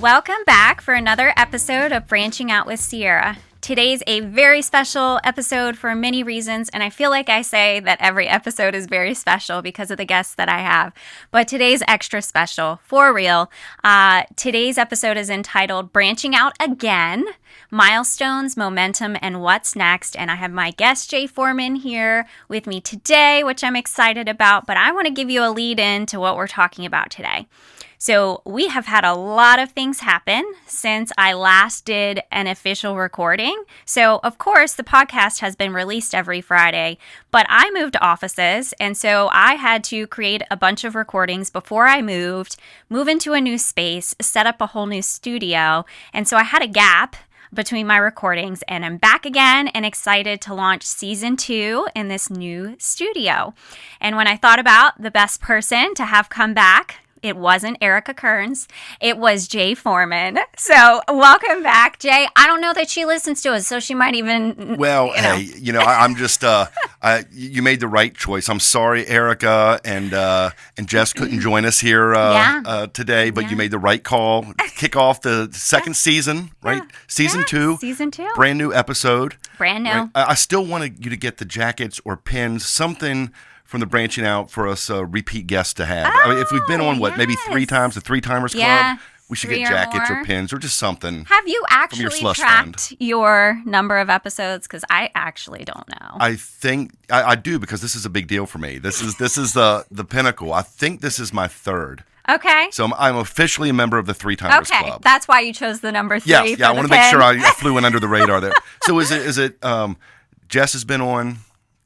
Welcome back for another episode of Branching Out with Sierra. Today's a very special episode for many reasons, and I feel like I say that every episode is very special because of the guests that I have. But today's extra special, for real. Today's episode is entitled Branching Out Again, Milestones, Momentum, and What's Next. And I have my guest, Jay Foreman, here with me today, which I'm excited about. But I want to give you a lead in to what we're talking about today. So we have had a lot of things happen since I last did an official recording. So, of course, the podcast has been released every Friday, but I moved offices, and so I had to create a bunch of recordings before I move into a new space, set up a whole new studio, and so I had a gap between my recordings, and I'm back again and excited to launch season 2 in this new studio. And when I thought about the best person to have come back, it wasn't Erica Kearns. It was Jay Foreman. So welcome back, Jay. I don't know that she listens to us, so she might even. Well, I'm just. You made the right choice. I'm sorry, Erica and Jess couldn't join us here today, but you made the right call. Kick off the second season, right? Season 2. Season 2. Brand new episode. Brand new. Right? I still wanted you to get the jackets or pins, something from the Branching Out for us repeat guests to have. I mean, if we've been on, maybe 3 times, the 3-Timers Club, we should get jackets or pins or just something. Have you actually tracked your number of episodes? Because I actually don't know. I think I do, because this is a big deal for me. This is the pinnacle. I think this is my 3rd. Okay. So I'm officially a member of the 3-Timers Club. Okay, that's why you chose the number 3 Yes, for I want to make sure I flew in under the radar there. So is it Jess has been on?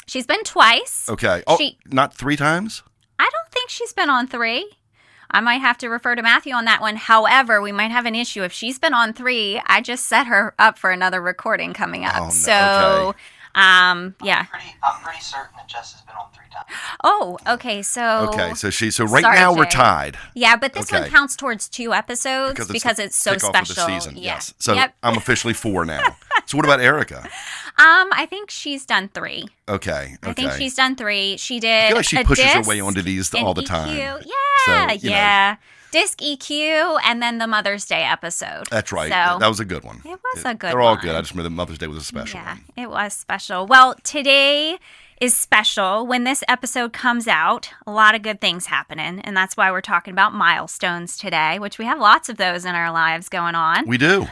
She's been twice. Okay. Oh, not 3 times? I don't think she's been on 3. I might have to refer to Matthew on that one. However, we might have an issue. If she's been on 3, I just set her up for another recording coming up. Oh, no. So, okay. I'm pretty certain that Jess has been on 3 times. Oh, okay. So right now Jay. We're tied. Yeah, but this one counts towards 2 episodes because it's so special. Of the season. Yeah. Yes. So I'm officially 4 now. So what about Erica? I think she's done 3. Okay. I think she's done 3. She did. I feel like she pushes her way onto these all the time. Yeah. Disc EQ, and then the Mother's Day episode. That's right. So, that was a good one. It was a good one. They're all good. I just remember Mother's Day was a special one. Yeah, it was special. Well, today is special. When this episode comes out, a lot of good things happening, and that's why we're talking about milestones today, which we have lots of those in our lives going on. We do.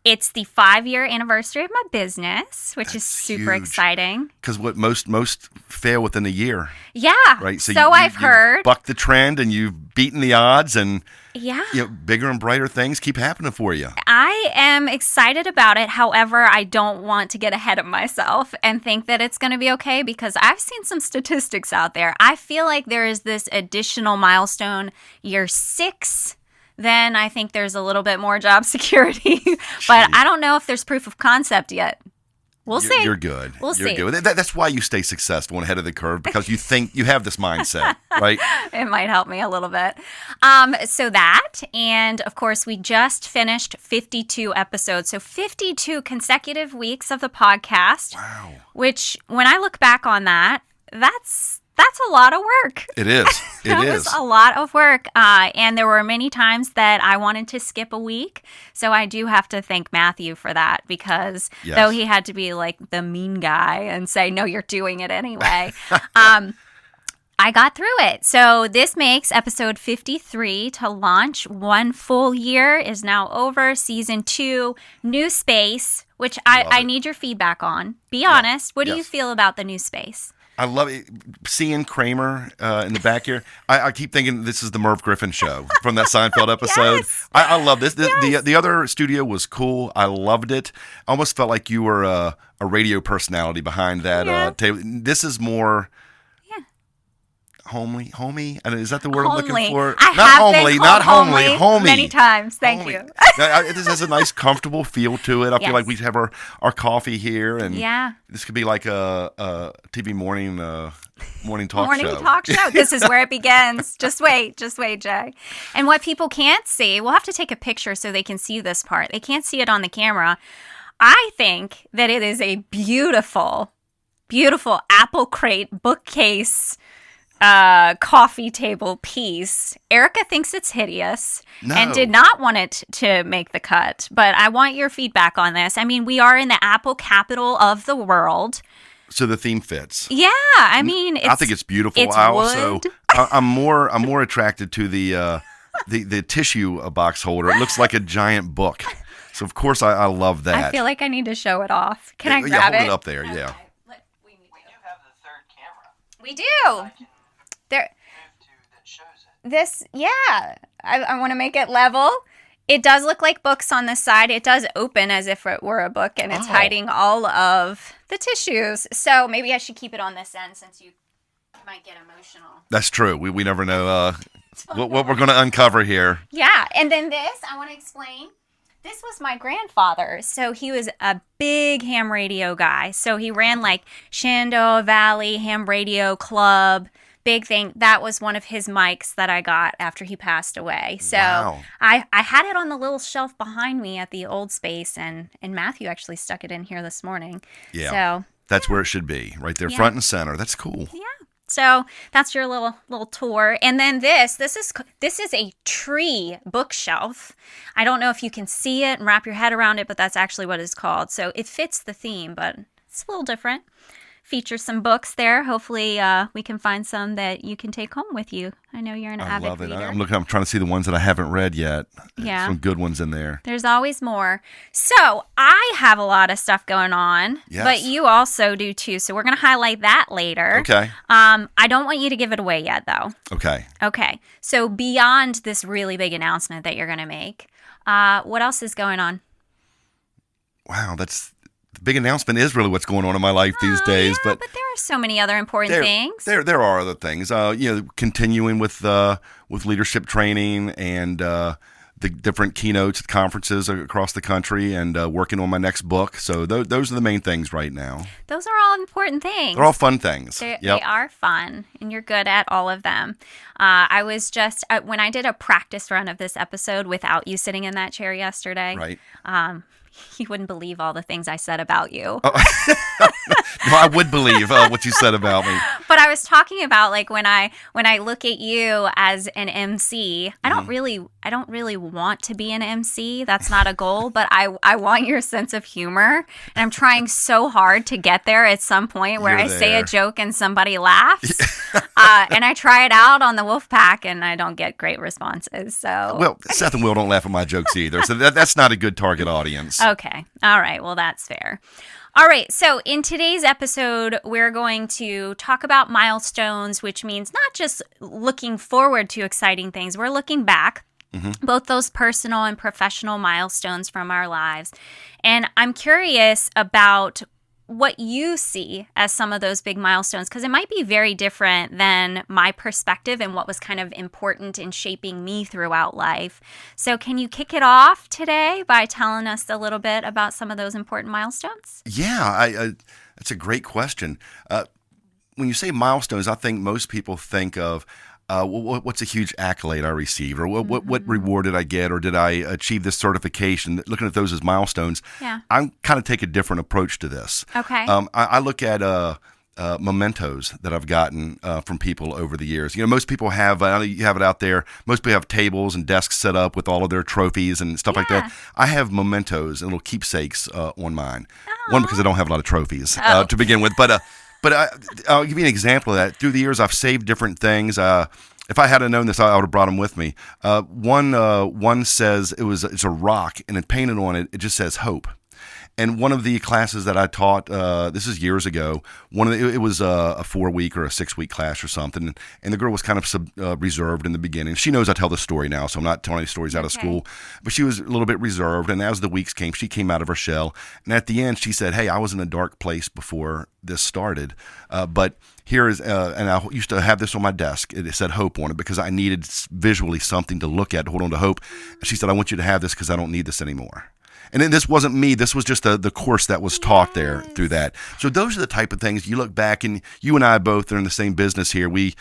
It's the 5-year anniversary of my business, which is super exciting. Because what most fail within a year. Yeah. Right. So I've heard. You've bucked the trend and you've beaten the odds, and yeah, bigger and brighter things keep happening for you. I am excited about it. However, I don't want to get ahead of myself and think that it's going to be okay, because I've seen some statistics out there. I feel like there is this additional milestone, year 6. Then I think there's a little bit more job security. But I don't know if there's proof of concept yet. We'll see. You're good. We'll see. Good. That's why you stay successful and ahead of the curve, because you think you have this mindset, right? It might help me a little bit. So that, and of course, we just finished 52 episodes. So 52 consecutive weeks of the podcast. Wow. Which, when I look back on that, that's a lot of work. It is. It is. Was a lot of work. And there were many times that I wanted to skip a week. So I do have to thank Matthew for that, because though he had to be like the mean guy and say, no, you're doing it anyway. I got through it. So this makes episode 53 to launch. 1 full year is now over. Season 2, new space, which I need your feedback on. Be honest. What do you feel about the new space? I love it. Seeing Kramer in the back here, I keep thinking this is the Merv Griffin show from that Seinfeld episode. Yes. I love this. The other studio was cool. I loved it. I almost felt like you were a radio personality behind that table. This is more homely. And is that the word I'm looking for? Not homely. Many times. Thank you. This has a nice, comfortable feel to it. I feel like we have our coffee here, and this could be like a TV morning talk show. Morning talk show. This is where it begins. Just wait, Jay. And what people can't see, we'll have to take a picture so they can see this part. They can't see it on the camera. I think that it is a beautiful, beautiful apple crate bookcase coffee table piece. Erica thinks it's hideous and did not want it to make the cut, but I want your feedback on this. I mean, we are in the Apple capital of the world. So the theme fits. Yeah, I mean, I think it's beautiful. It's wood. I'm more attracted to the tissue box holder. It looks like a giant book. So of course I love that. I feel like I need to show it off. Can I grab hold it up there? Okay. Yeah. We do have the third camera. We do. There. That shows it. This, yeah. I want to make it level. It does look like books on the side. It does open as if it were a book, and it's hiding all of the tissues. So maybe I should keep it on this end since you might get emotional. That's true. We never know what we're going to uncover here. Yeah, and then this, I want to explain. This was my grandfather. So he was a big ham radio guy. So he ran like Shenandoah Valley Ham Radio Club. Big thing. That was one of his mics that I got after he passed away. So I had it on the little shelf behind me at the old space, and Matthew actually stuck it in here this morning. Yeah. So that's where it should be, right there, front and center. That's cool. Yeah. So that's your little tour. And then this is a tree bookshelf. I don't know if you can see it and wrap your head around it, but that's actually what it's called. So it fits the theme, but it's a little different. Features some books there. Hopefully we can find some that you can take home with you. I know you're an avid reader. I love it. I'm trying to see the ones that I haven't read yet. Yeah. Some good ones in there. There's always more. So I have a lot of stuff going on, but you also do too. So we're going to highlight that later. Okay. I don't want you to give it away yet, though. Okay. Okay. So beyond this really big announcement that you're going to make, what else is going on? Wow, the big announcement is really what's going on in my life these days. Yeah, but there are so many other important things. There are other things. Continuing with leadership training and the different keynotes at conferences across the country, and working on my next book. So those are the main things right now. Those are all important things. They're all fun things. They are fun, and you're good at all of them. I was just, when I did a practice run of this episode without you sitting in that chair yesterday, right. You wouldn't believe all the things I said about you. Oh. No, I would believe what you said about me. But I was talking about, like, when I look at you as an MC, I don't really want to be an MC. That's not a goal, but I want your sense of humor, and I'm trying so hard to get there at some point where I say a joke and somebody laughs. And I try it out on the Wolfpack, and I don't get great responses. So well, Seth and Will don't laugh at my jokes either, so that's not a good target audience. Okay. All right. Well, that's fair. All right. So in today's episode, we're going to talk about milestones, which means not just looking forward to exciting things. We're looking back, both those personal and professional milestones from our lives. And I'm curious about what you see as some of those big milestones, because it might be very different than my perspective and what was kind of important in shaping me throughout life. So can you kick it off today by telling us a little bit about some of those important milestones? Yeah, that's a great question. When you say milestones, I think most people think of what's a huge accolade I received, or what reward did I get, or did I achieve this certification? Looking at those as milestones, I kind of take a different approach to this. Okay. I look at mementos that I've gotten from people over the years. Most people have, I know you have it out there, most people have tables and desks set up with all of their trophies and stuff like that. I have mementos and little keepsakes on mine. One, because I don't have a lot of trophies to begin with, but I'll give you an example of that. Through the years, I've saved different things. If I had known this, I would have brought them with me. One says it's a rock, and then painted on it, it just says hope. And one of the classes that I taught, this is years ago, it was a 4-week or a 6-week class or something, and the girl was kind of reserved in the beginning. She knows I tell the story now, so I'm not telling any stories out of school, but she was a little bit reserved, and as the weeks came, she came out of her shell, and at the end, she said, hey, I was in a dark place before this started, but here is, and I used to have this on my desk. It said hope on it because I needed visually something to look at to hold on to hope. And she said, I want you to have this because I don't need this anymore. And then this wasn't me. This was just the course that was taught there through that. So those are the type of things you look back, and you and I both are in the same business here. We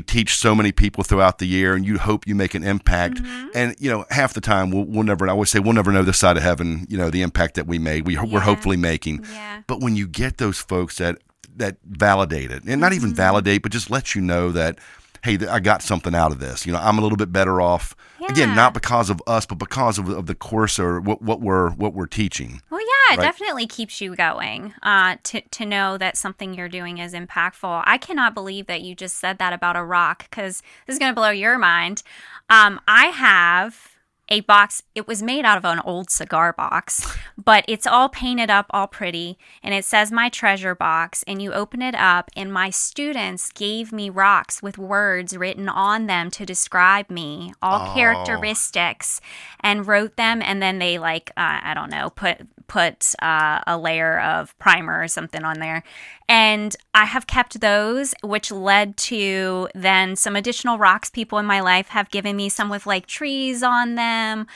teach so many people throughout the year, and you hope you make an impact. And half the time we'll never. I always say we'll never know this side of heaven. The impact that we made. We're hopefully making. But when you get those folks that that validate it, and not even validate, but just let you know that, hey, I got something out of this. I'm a little bit better off. Yeah. Again, not because of us, but because of the course or what we're teaching. Well, yeah, it right? definitely keeps you going to know that something you're doing is impactful. I cannot believe that you just said that about a rock, because this is going to blow your mind. I have a box. It was made out of an old cigar box, but it's all painted up, all pretty, and it says my treasure box, and you open it up, and my students gave me rocks with words written on them to describe me, all characteristics, and wrote them, and then they I don't know, put a layer of primer or something on there. And I have kept those, which led to then some additional rocks people in my life have given me, some with trees on them,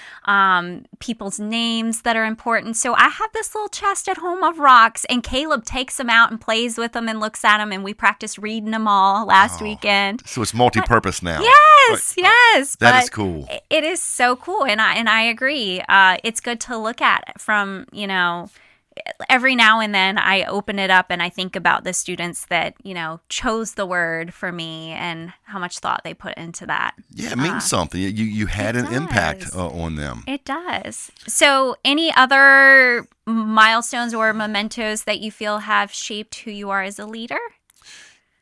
people's names that are important. So I have this little chest at home of rocks, and Caleb takes them out and plays with them and looks at them, and we practiced reading them all last weekend. So it's multi-purpose now. Yes, yes. That is cool. It is so cool, and I agree. It's good to look at from, every now and then I open it up and I think about the students that, chose the word for me and how much thought they put into that. Yeah, it means something. You had an impact on them. It does. So any other milestones or mementos that you feel have shaped who you are as a leader?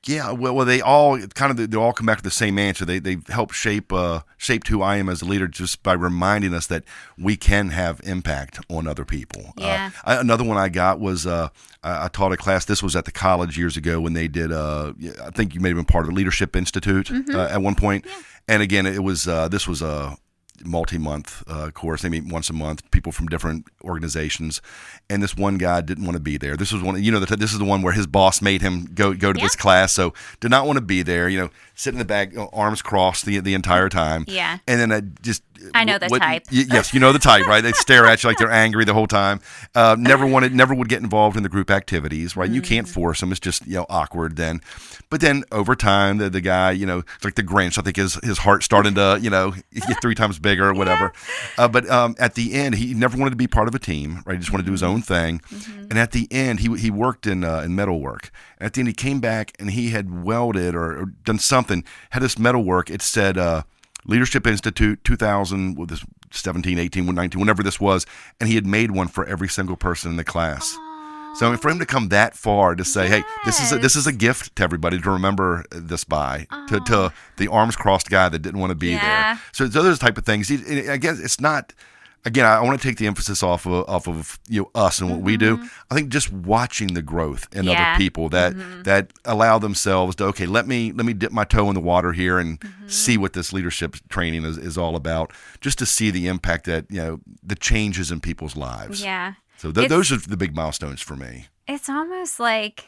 Yeah, well, they all come back to the same answer. They help shaped who I am as a leader just by reminding us that we can have impact on other people. Yeah. Another one I got was I taught a class. This was at the college years ago when they did. I think you may have been part of the Leadership Institute at one point. Yeah. And again, it was this was a multi-month course. They meet once a month, people from different organizations, and this one guy didn't want to be there. This was one, this is the one where his boss made him go to this class, so did not want to be there. Sit in the back, arms crossed the entire time. Yeah. And then I know the type. Yes, you know the type, right? They stare at you like they're angry the whole time. Never would get involved in the group activities, right? You can't force them. It's just awkward then. But then over time, the guy, it's like the Grinch. I think his heart started to get 3 times bigger or whatever. Yeah. But at the end, he never wanted to be part of a team, right? He just wanted to do his own thing. Mm-hmm. And at the end, he worked in metal work. And at the end, he came back and he had welded or done something. Had this metal work. It said Leadership Institute 2017, 18, 19, whenever this was, and he had made one for every single person in the class. Aww. So for him to come that far to say, hey, this is a gift to everybody to remember this by, to the arms crossed guy that didn't want to be there. So those type of things. I guess it's not. Again, I want to take the emphasis off of us and what we do. I think just watching the growth in other people that allow themselves to, okay, let me dip my toe in the water here and see what this leadership training is all about, just to see the impact that the changes in people's lives. Yeah. So those are the big milestones for me. It's almost like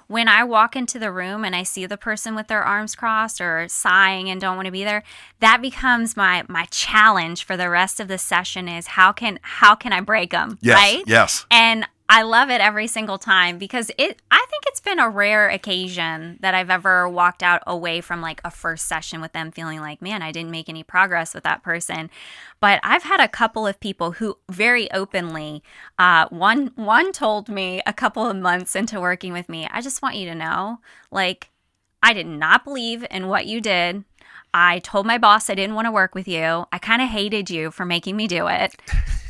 when I walk into the room and I see the person with their arms crossed or sighing and don't want to be there, that becomes my challenge for the rest of the session is how can I break them, right? Yes. And I love it every single time because I think it's been a rare occasion that I've ever walked out away from a first session with them feeling like, man, I didn't make any progress with that person. But I've had a couple of people who very openly, one told me a couple of months into working with me, I just want you to know, I did not believe in what you did. I told my boss I didn't want to work with you. I kind of hated you for making me do it.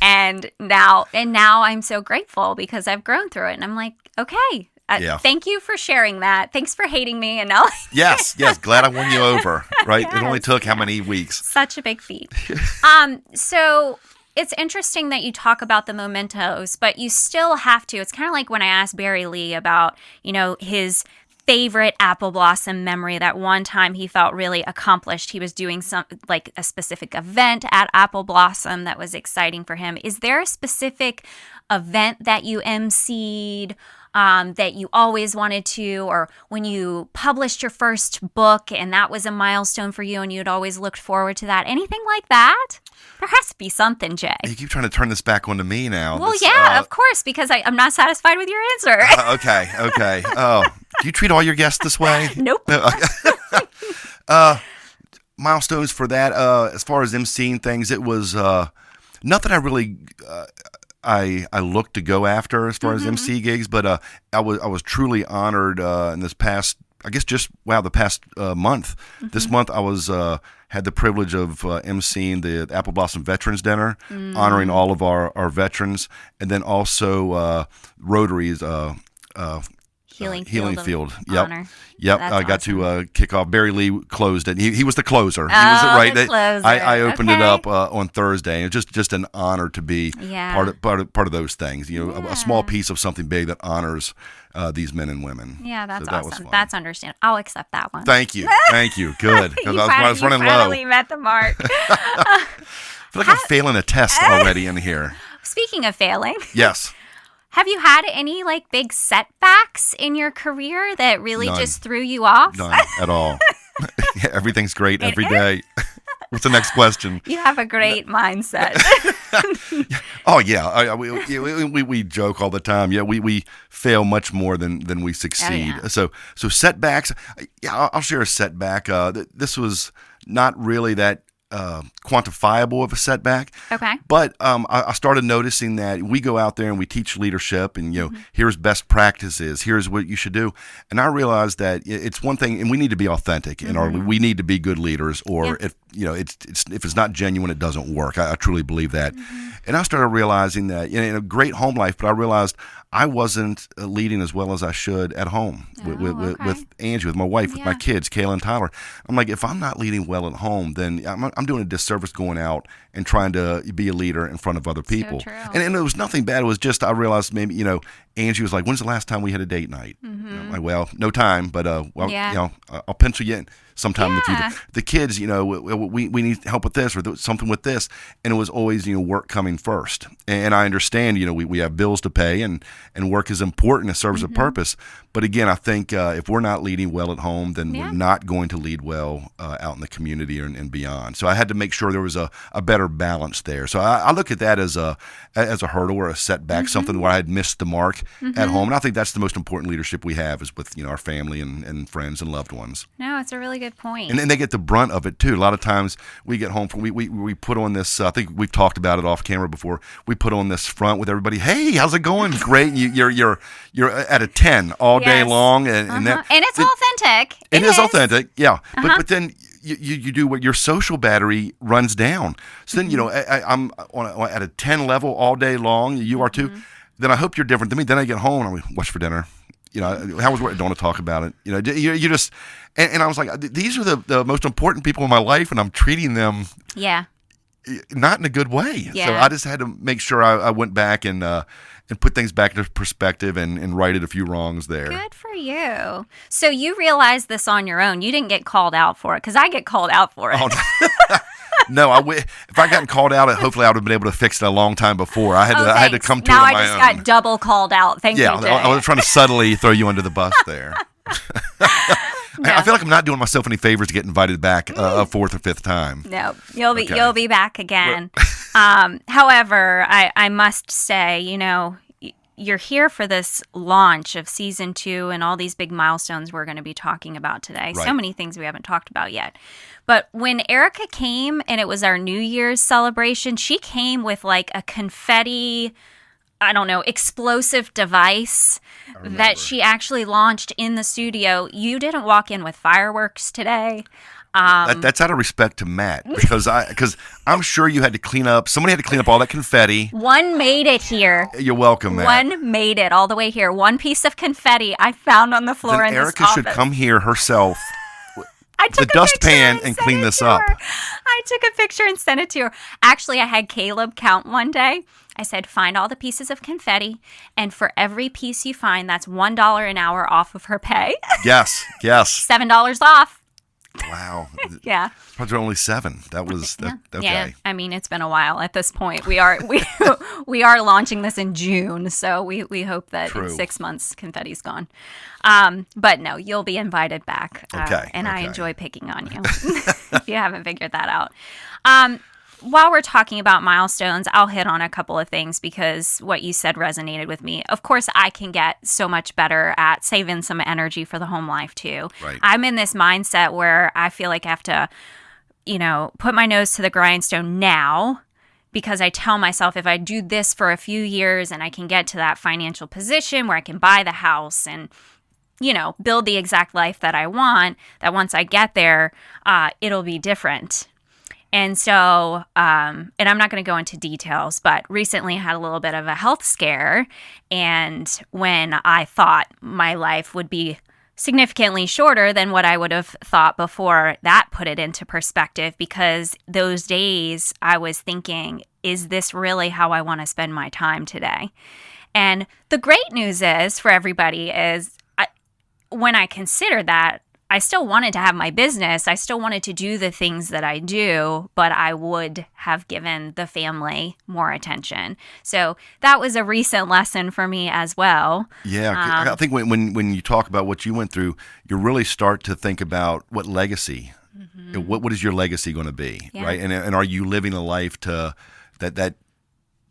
And now I'm so grateful because I've grown through it. And I'm like, okay, thank you for sharing that. Thanks for hating me. And now, yes, glad I won you over. Right? Yes. It only took how many weeks? Such a big feat. So it's interesting that you talk about the mementos, but you still have to. It's kind of like when I asked Barry Lee about, his favorite apple blossom memory, that one time he felt really accomplished. He was doing a specific event at Apple Blossom that was exciting for him. Is there a specific event that you emceed that you always wanted to, or when you published your first book and that was a milestone for you and you'd always looked forward to that? Anything like that? There has to be something, Jay. You keep trying to turn this back onto me now. Well, of course, because I'm not satisfied with your answer. Okay. Oh, do you treat all your guests this way? Nope. Milestones for that. As far as them seeing things, it was nothing I really I look to go after as far as MC gigs, but I was truly honored in this past, I guess the past month. This month I was had the privilege of emceeing the Apple Blossom Veterans Dinner, honoring all of our veterans, and then also Rotary's Healing Field. Honor. Yep. That's I got awesome. to kick off. Barry Lee closed it. He was the closer. He Oh, was right. the closer. I opened it Okay. up on Thursday. It's just an honor to be Yeah. part of those things. A small piece of something big that honors these men and women. Yeah, that's So that was awesome. fun. That's understandable. I'll accept that one. Thank you. Good. 'Cause I was running low. finally met the mark. I feel like I'm failing a test already in here. Speaking of failing, Yes. have you had any like big setbacks in your career that really None. just threw you off? None at all. Everything's great every day. What's the next question? You have a great mindset. Oh yeah, we joke all the time. Yeah, we fail much more than we succeed. Oh, yeah. So setbacks. Yeah, I'll share a setback. This was not really that quantifiable of a setback. Okay. But I started noticing that we go out there and we teach leadership, and here's best practices, here's what you should do, and I realized that it's one thing, and we need to be authentic in we need to be good leaders, or if it's not genuine, it doesn't work. I truly believe that, and I started realizing that in a great home life, but I realized I wasn't leading as well as I should at home with Angie, with my wife, with my kids, Kayla and Tyler. I'm like, if I'm not leading well at home, then I'm doing a disservice going out and trying to be a leader in front of other people. true. And it was nothing bad. It was just I realized maybe, Angie was like, when's the last time we had a date night? I'm like, well, no time, but I'll pencil you in sometime in the future. The kids, we need help with this or something with this. And it was always, work coming first. And I understand, we have bills to pay and work is important. It serves a purpose. But again, I think if we're not leading well at home, then we're not going to lead well out in the community and beyond. So I had to make sure there was a better balance there. So I look at that as a hurdle or a setback, something where I had missed the mark at home. And I think that's the most important leadership we have is with our family and friends and loved ones. No, it's a really good point. And then they get the brunt of it too. A lot of times we get home from we put on this. I think we've talked about it off camera before. We put on this front with everybody. Hey, how's it going? Great. You're at a 10 all day long, and it's authentic. It is authentic. Yeah, but then. You do what your social battery runs down. So then I'm at a 10 level all day long. You are too. Then I hope you're different than me. Then I get home and we watch for dinner. How was work? Don't want to talk about it. You just and I was like, these are the most important people in my life, and I'm treating them not in a good way. Yeah. So I just had to make sure I went back and put things back into perspective and righted a few wrongs there. Good for you. So you realized this on your own. You didn't get called out for it, because I get called out for it. Oh, no, if I gotten called out, hopefully I would have been able to fix it a long time before. I had to come to now it on my own. Now I just got double called out. Thank you, Jay. I was trying to subtly throw you under the bus there. I feel like I'm not doing myself any favors to get invited back a fourth or fifth time. No, you'll be back again. However, I must say, you're here for this launch of season 2 and all these big milestones we're going to be talking about today. Right. So many things we haven't talked about yet. But when Erica came and it was our New Year's celebration, she came with like a confetti, explosive device that she actually launched in the studio. You didn't walk in with fireworks today. That's out of respect to Matt because I'm sure you had to clean up. Somebody had to clean up all that confetti. One made it here. You're welcome, Matt. One made it all the way here. One piece of confetti I found on the floor then in Erica this should office. come here herself. I took the a dustpan picture and sent clean it this to up. her. I took a picture and sent it to her. Actually, I had Caleb count one day. I said, find all the pieces of confetti, and for every piece you find, that's $1 an hour off of her pay. Yes. $7 off. Wow. Yeah. Probably only 7. That was okay. Yeah. I mean, it's been a while at this point. We are launching this in June, so we hope that in 6 months confetti's gone. But no, you'll be invited back. And I enjoy picking on you if you haven't figured that out. While we're talking about milestones, I'll hit on a couple of things because what you said resonated with me. Of course, I can get so much better at saving some energy for the home life too. Right. I'm in this mindset where I feel like I have to, put my nose to the grindstone now because I tell myself if I do this for a few years and I can get to that financial position where I can buy the house and, build the exact life that I want, that once I get there, it'll be different. And so, and I'm not going to go into details, but recently I had a little bit of a health scare. And when I thought my life would be significantly shorter than what I would have thought before, that put it into perspective, because those days I was thinking, is this really how I want to spend my time today? And the great news is for everybody is when I considered that, I still wanted to have my business. I still wanted to do the things that I do, but I would have given the family more attention. So that was a recent lesson for me as well. Yeah, I think when you talk about what you went through, you really start to think about what legacy, what is your legacy going to be, right? And are you living a life that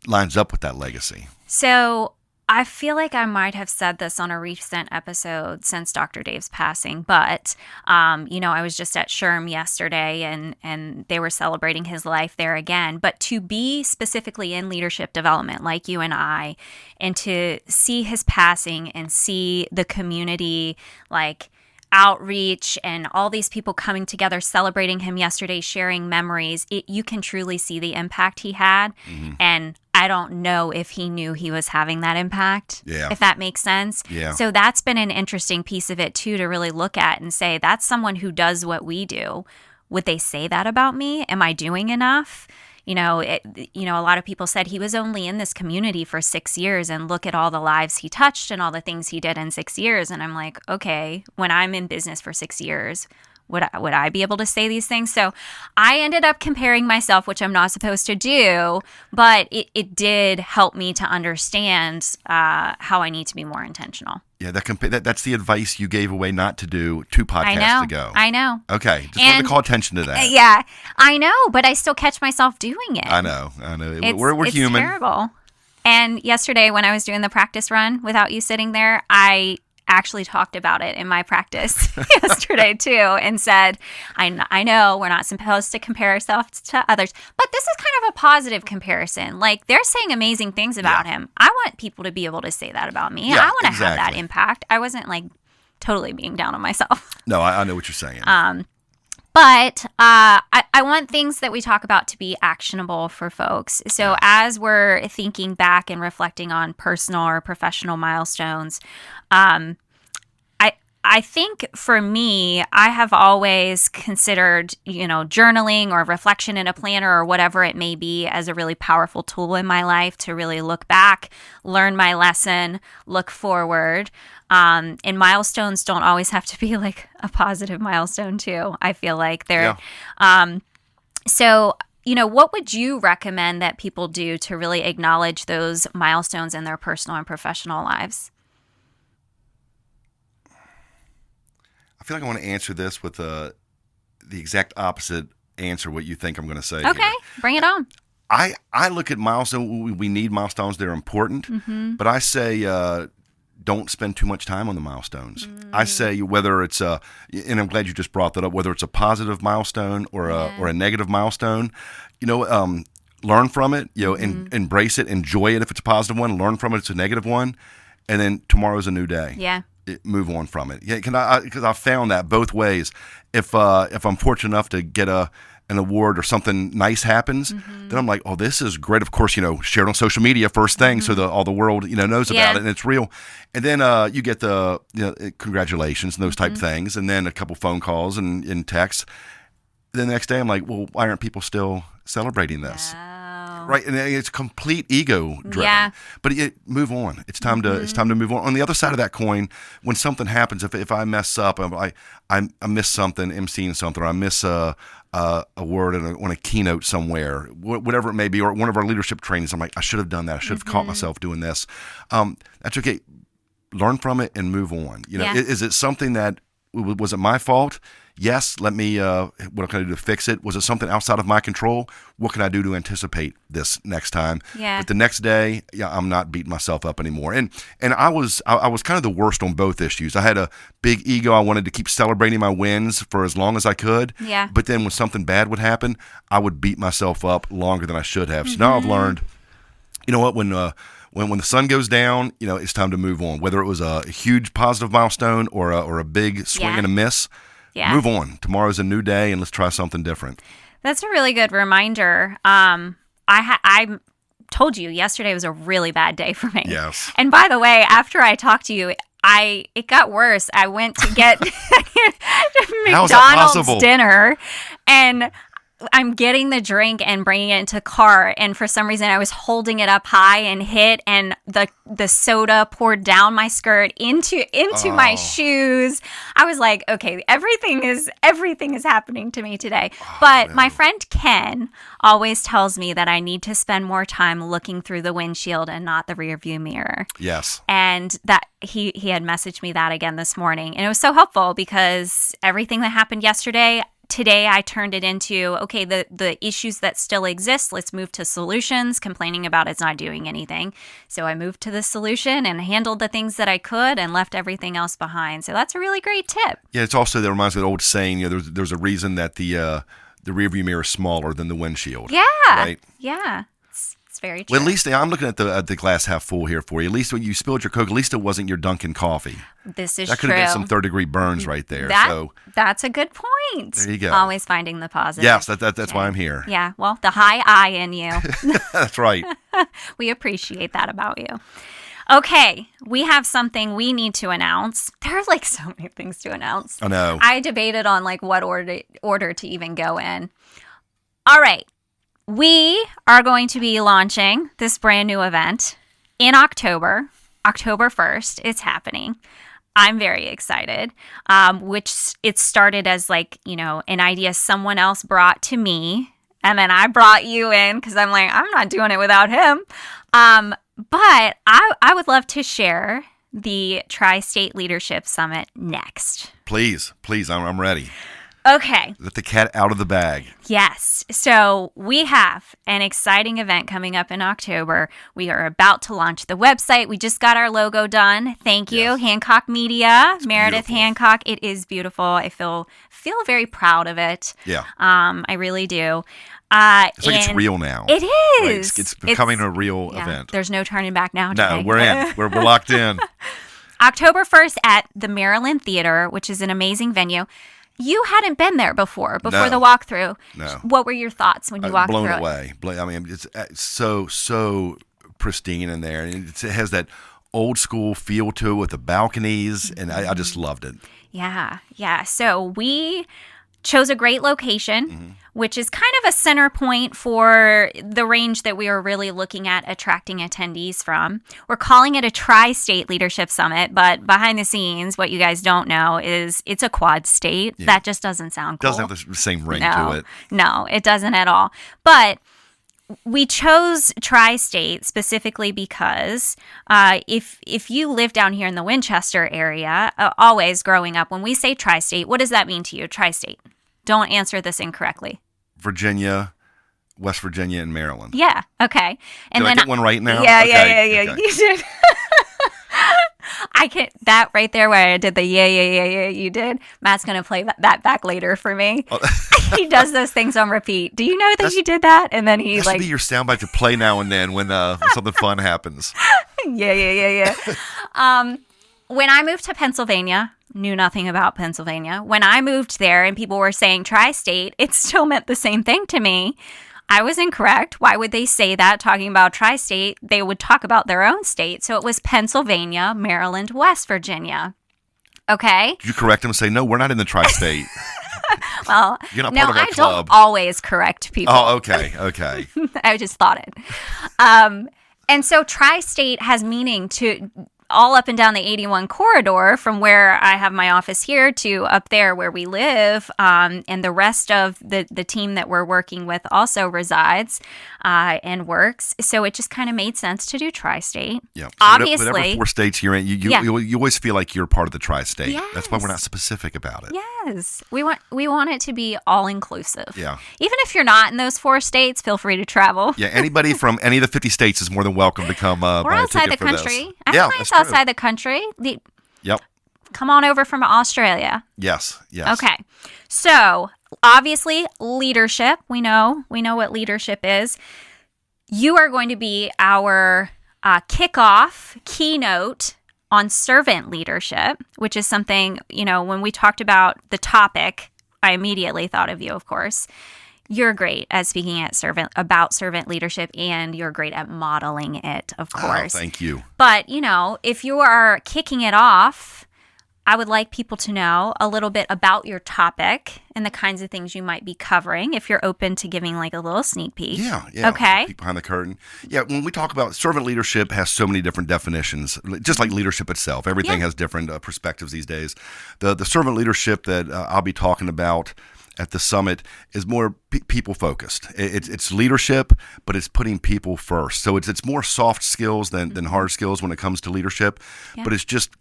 lines up with that legacy? So I feel like I might have said this on a recent episode since Dr. Dave's passing, but, I was just at SHRM yesterday and they were celebrating his life there again. But to be specifically in leadership development like you and I, and to see his passing and see the community outreach and all these people coming together, celebrating him yesterday, sharing memories, you can truly see the impact he had. Mm-hmm. And I don't know if he knew he was having that impact, if that makes sense. Yeah. So that's been an interesting piece of it too, to really look at and say, that's someone who does what we do. Would they say that about me? Am I doing enough? A lot of people said he was only in this community for 6 years, and look at all the lives he touched and all the things he did in 6 years. And I'm like, okay, when I'm in business for 6 years, would I be able to say these things? So I ended up comparing myself, which I'm not supposed to do, but it did help me to understand how I need to be more intentional. Yeah, that's the advice you gave away not to do 2 podcasts ago. I know. Okay, just wanted to call attention to that. Yeah, I know, but I still catch myself doing it. I know. We're human. It's terrible. And yesterday when I was doing the practice run without you sitting there, I actually talked about it in my practice yesterday too, and said, I know we're not supposed to compare ourselves to others, but this is kind of a positive comparison. Like, they're saying amazing things about him. I want people to be able to say that about me. I want to have that impact. I wasn't totally being down on myself. No, I know what you're saying. But I want things that we talk about to be actionable for folks. So as we're thinking back and reflecting on personal or professional milestones, I think for me, I have always considered, journaling or reflection in a planner or whatever it may be as a really powerful tool in my life to really look back, learn my lesson, look forward. And milestones don't always have to be like a positive milestone too. I feel like they're, so, what would you recommend that people do to really acknowledge those milestones in their personal and professional lives? I feel like I want to answer this with the exact opposite answer what you think I'm going to say. Okay, here. Bring it on. I look at milestones. We need milestones. They're important. Mm-hmm. But I say don't spend too much time on the milestones. I say whether it's and I'm glad you just brought that up, whether it's a positive milestone or a negative milestone, learn from it, and embrace it, enjoy it if it's a positive one, learn from it if it's a negative one, and then tomorrow's a new day. Yeah. Move on from it. Yeah, because I found that both ways. If I'm fortunate enough to get an award or something nice happens, then I'm like, oh, this is great. Of course, share it on social media first thing, so all the world knows about it and it's real. And then you get the congratulations and those type things, and then a couple phone calls and texts. Then the next day, I'm like, well, why aren't people still celebrating this? Right, and it's complete ego driven. Yeah. But move on. It's time to move on. On the other side of that coin, when something happens, if I mess up, I miss something, emceeing something, or I miss a word on a keynote somewhere, whatever it may be, or one of our leadership trainings, I'm like, I should have done that. I should have caught myself doing this. That's okay. Learn from it and move on. Is it something that was it my fault? yes, let me, what can I do to fix it? Was it something outside of my control? What can I do to anticipate this next time? Yeah. But the next day, I'm not beating myself up anymore. And I was kind of the worst on both issues. I had a big ego. I wanted to keep celebrating my wins for as long as I could. Yeah. But then when something bad would happen, I would beat myself up longer than I should have. So now I've learned, you know what, when the sun goes down, it's time to move on. Whether it was a huge positive milestone or a big swing and a miss, move on. Tomorrow's a new day, and let's try something different. That's a really good reminder. I told you yesterday was a really bad day for me. Yes. And by the way, after I talked to you, it got worse. I went to get McDonald's dinner, and I'm getting the drink and bringing it into the car, and for some reason I was holding it up high and hit, and the soda poured down my skirt into my shoes. I was like, okay, everything is happening to me today. But my friend Ken always tells me that I need to spend more time looking through the windshield and not the rearview mirror. Yes. And that he had messaged me that again this morning, and it was so helpful because everything that happened yesterday, today I turned it into, okay, the issues that still exist, let's move to solutions. Complaining about it's not doing anything. So I moved to the solution and handled the things that I could and left everything else behind. So that's a really great tip. Yeah, it's also, that reminds me of the old saying, there's a reason that the rearview mirror is smaller than the windshield. Yeah. Right? Yeah. It's very true. Well, at least I'm looking at the glass half full here for you. At least when you spilled your Coke, at least it wasn't your Dunkin' coffee. This is true. That could have been some third-degree burns right there. That's a good point. There you go. Always finding the positive. Yes, that's why I'm here. Yeah, well, the high I in you. That's right. We appreciate that about you. Okay, we have something we need to announce. There are like so many things to announce. I know. I debated on like what order to even go in. All right. We are going to be launching this brand new event in October 1st. It's happening. I'm very excited, which it started as like, an idea someone else brought to me. And then I brought you in because I'm like, I'm not doing it without him. But I would love to share the Tri-State Leadership Summit next. Please, I'm ready. Okay. Let the cat out of the bag. Yes. So we have an exciting event coming up in October. We are about to launch the website. We just got our logo done. Thank you, yes. Hancock Media, it's Meredith beautiful. Hancock. It is beautiful. I feel very proud of it. Yeah. I really do. It's like it's real now. It is. Right? It's becoming a real event. There's no turning back now. Jay. No, we're in. We're locked in. October 1st at the Maryland Theater, which is an amazing venue. You hadn't been there before the walkthrough. No. What were your thoughts when you walked through it? Blown away. I mean, it's so pristine in there. It has that old school feel to it with the balconies, and I just loved it. Yeah. So we chose a great location, which is kind of a center point for the range that we are really looking at attracting attendees from. We're calling it a Tri-State Leadership Summit, but behind the scenes, what you guys don't know is it's a quad state. Yeah. That just doesn't sound cool. Doesn't have the same ring to it. No, it doesn't at all. But we chose Tri-State specifically because if you live down here in the Winchester area, always growing up, when we say Tri-State, what does that mean to you, Tri-State? Don't answer this incorrectly. Virginia, West Virginia, and Maryland. Yeah, okay. And did I get one right now? Yeah, okay. Yeah. You did. I can't, that right there where I did the yeah, you did. Matt's going to play that back later for me. Oh. He does those things on repeat. Do you know that you did that? And then he that should be your soundbite to play now and then when something fun happens. Yeah. When I moved to Pennsylvania, knew nothing about Pennsylvania. When I moved there and people were saying Tri-State, it still meant the same thing to me. I was incorrect. Why would they say that? Talking about Tri-State, they would talk about their own state. So it was Pennsylvania, Maryland, West Virginia. Okay? Did you correct them and say, no, we're not in the Tri-State? Well, you're not part of our club. Don't always correct people. Oh, okay. I just thought it. And so Tri-State has meaning to all up and down the 81 corridor from where I have my office here to up there where we live. And the rest of the team that we're working with also resides and works. So it just kind of made sense to do tri-state. Yeah. So Obviously. whatever 4 states you're in, you always feel like you're part of the tri-state. Yes. That's why we're not specific about it. Yes. We want it to be all inclusive. Yeah. Even if you're not in those 4 states, feel free to travel. Yeah. Anybody from any of the 50 states is more than welcome to come. We're outside the country. I have clients outside the country. Yep. Come on over from Australia. Yes. Okay. So obviously leadership. We know what leadership is. You are going to be our kickoff keynote on servant leadership, which is something, when we talked about the topic, I immediately thought of you, of course. You're great at speaking about servant leadership, and you're great at modeling it, of course. Oh, thank you. But, if you are kicking it off, I would like people to know a little bit about your topic and the kinds of things you might be covering, if you're open to giving like a little sneak peek. Yeah. Okay. Peek behind the curtain. Yeah, when we talk about servant leadership, has so many different definitions, just like leadership itself. Everything has different perspectives these days. The servant leadership that I'll be talking about at the summit is more people focused. It's leadership, but it's putting people first. So it's more soft skills than hard skills when it comes to leadership. Yeah. But it's just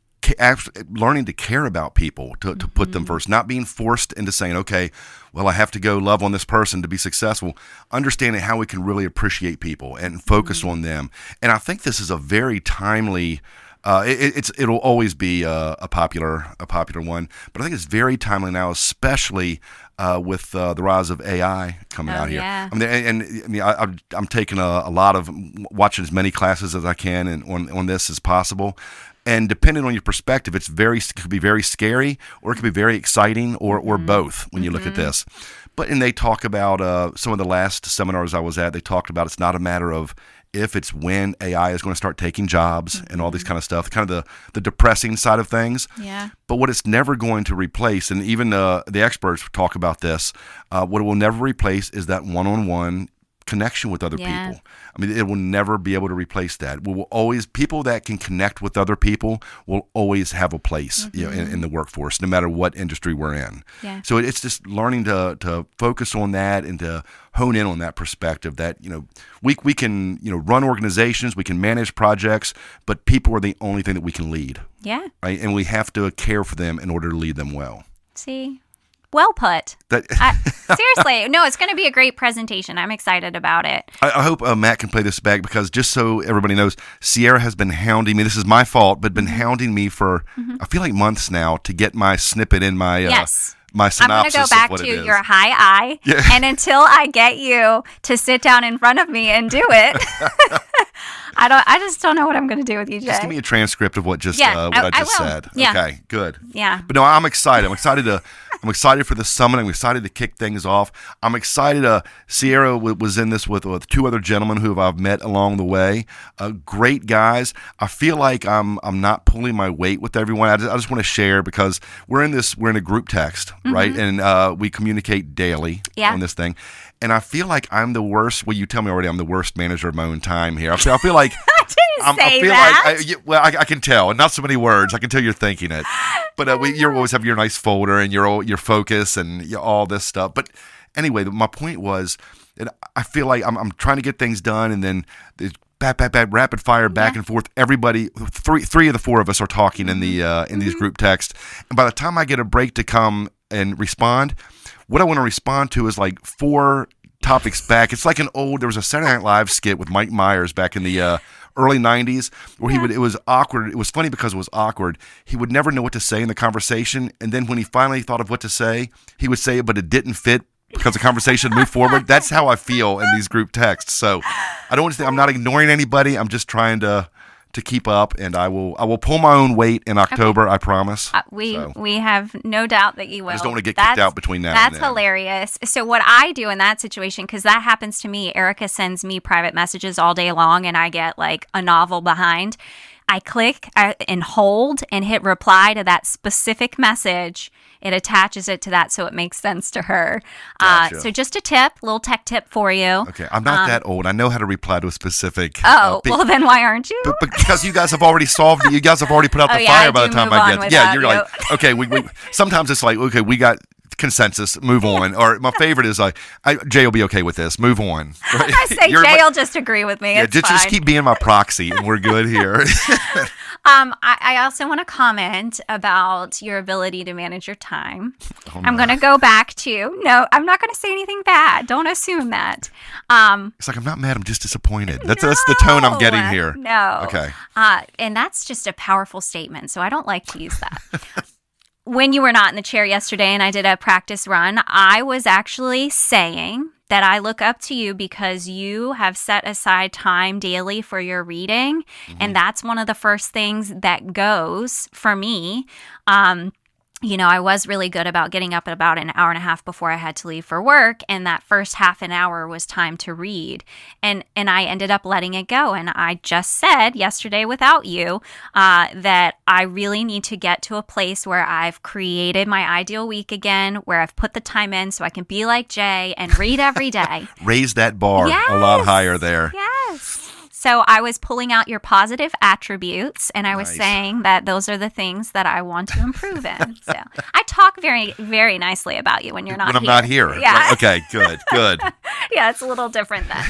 learning to care about people, to put them first, not being forced into saying, okay, well, I have to go love on this person to be successful. Understanding how we can really appreciate people and focus on them. And I think this is a very timely. It'll always be a popular one, but I think it's very timely now, especially with the rise of AI coming out here. Yeah. I'm taking a lot of watching as many classes as I can and on this as possible. And depending on your perspective, it could be very scary, or it could be very exciting, or both when you look at this. And they talk about some of the last seminars I was at. They talked about it's not a matter of if, it's when AI is going to start taking jobs and all these kind of stuff, kind of the depressing side of things. Yeah. But what it's never going to replace, and even the experts talk about this, what it will never replace is that one-on-one connection with other people. I mean, it will never be able to replace that. We will always, people that can connect with other people will always have a place in the workforce, no matter what industry we're in. Yeah. So it's just learning to focus on that and to hone in on that perspective that, we can, run organizations, we can manage projects, but people are the only thing that we can lead. Yeah. Right? And we have to care for them in order to lead them well. See? Well put. Seriously. No, it's going to be a great presentation. I'm excited about it. I hope Matt can play this back, because just so everybody knows, Sierra has been hounding me. This is my fault, but been hounding me for, I feel like months now, to get my snippet in my my synopsis. I'm going to go back to your high eye, and until I get you to sit down in front of me and do it, I just don't know what I'm going to do with you, Jay. Just give me a transcript of what I just said. Yeah. Okay, good. Yeah. But no, I'm excited. I'm excited for the summit. I'm excited to kick things off. I'm excited. Sierra was in this with 2 other gentlemen who I've met along the way. Great guys. I feel like I'm not pulling my weight with everyone. I just want to share, because we're in a group text, right? And we communicate daily on this thing. And I feel like I'm the worst. Well, you tell me already I'm the worst manager of my own time here. I feel like I can tell. Not so many words. I can tell you're thinking it. But you always have your nice folder and your focus and all this stuff. But anyway, my point was that I feel like I'm trying to get things done, and then rapid fire back and forth. Everybody, three of the 4 of us are talking in the in these group texts. And by the time I get a break to come and respond, what I want to respond to is like 4 topics back. It's like there was a Saturday Night Live skit with Mike Myers back in the early 90s where it was awkward. It was funny because it was awkward. He would never know what to say in the conversation. And then when he finally thought of what to say, he would say it, but it didn't fit because the conversation moved forward. That's how I feel in these group texts. So I don't want to say I'm not ignoring anybody. I'm just trying to keep up, and I will pull my own weight in October. Okay. I promise. We have no doubt that you will. I just don't want to get kicked out between now and then. That's hilarious. So what I do in that situation, because that happens to me, Erica sends me private messages all day long, and I get like a novel behind. I click and hold and hit reply to that specific message, it attaches it to that so it makes sense to her. Gotcha. So just a little tech tip for you. Okay, I'm not that old. I know how to reply to a specific. Well, then why aren't you? But because you guys have already solved it. You guys have already put out the fire by the time I get. Yeah, you're like, okay. We sometimes it's like, okay, we got consensus, move on. Or my favorite is like, Jay will be okay with this, move on. Right? I say Jay will just agree with me. Yeah, it's fine. Just keep being my proxy and we're good here. I also want to comment about your ability to manage your time. Oh, no. I'm going to go back to, no, I'm not going to say anything bad. Don't assume that. It's like, I'm not mad, I'm just disappointed. That's the tone I'm getting here. No. Okay. And that's just a powerful statement, so I don't like to use that. When you were not in the chair yesterday and I did a practice run, I was actually saying that I look up to you because you have set aside time daily for your reading. Mm-hmm. And that's one of the first things that goes for me. I was really good about getting up at about an hour and a half before I had to leave for work. And that first half an hour was time to read. And I ended up letting it go. And I just said yesterday without you that I really need to get to a place where I've created my ideal week again, where I've put the time in so I can be like Jay and read every day. Raise that bar a lot higher there. Yes. So I was pulling out your positive attributes, and I was saying that those are the things that I want to improve in. So I talk very, very nicely about you when you're not here. When I'm not here. Yeah. Right. Okay, good. Yeah, it's a little different then.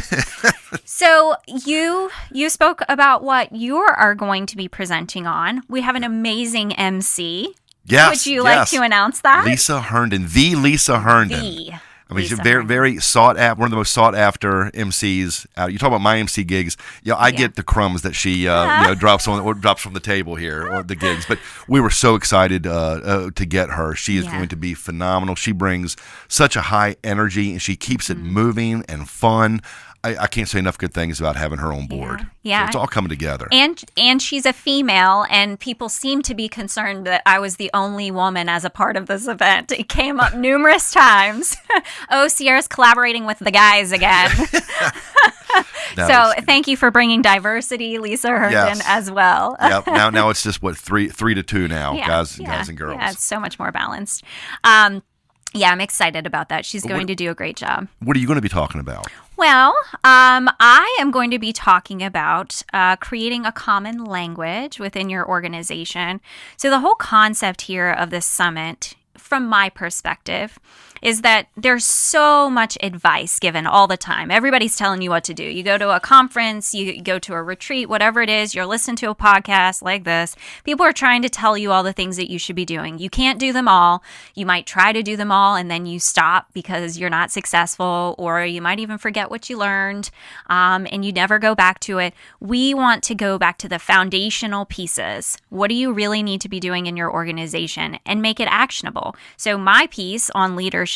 So you spoke about what you are going to be presenting on. We have an amazing MC. Yes. Would you like to announce that? Lisa Herndon, the Lisa Herndon. She's very, very sought after, one of the most sought after MCs out. You talk about my MC gigs. I get the crumbs that she drops from the table here, or the gigs. But we were so excited to get her. She is going to be phenomenal. She brings such a high energy, and she keeps it moving and fun. I can't say enough good things about having her on board. Yeah. So it's all coming together. And she's a female, and people seem to be concerned that I was the only woman as a part of this event. It came up numerous times. Sierra's collaborating with the guys again. So thank you for bringing diversity, Lisa Herndon, as well. Yep. Now it's just, 3-2 now, guys and girls. Yeah, it's so much more balanced. Yeah, I'm excited about that. She's going to do a great job. What are you going to be talking about? Well, I am going to be talking about creating a common language within your organization. So the whole concept here of this summit, from my perspective, is that there's so much advice given all the time. Everybody's telling you what to do. You go to a conference, you go to a retreat, whatever it is, you're listening to a podcast like this. People are trying to tell you all the things that you should be doing. You can't do them all. You might try to do them all and then you stop because you're not successful, or you might even forget what you learned and you never go back to it. We want to go back to the foundational pieces. What do you really need to be doing in your organization, and make it actionable? So my piece on leadership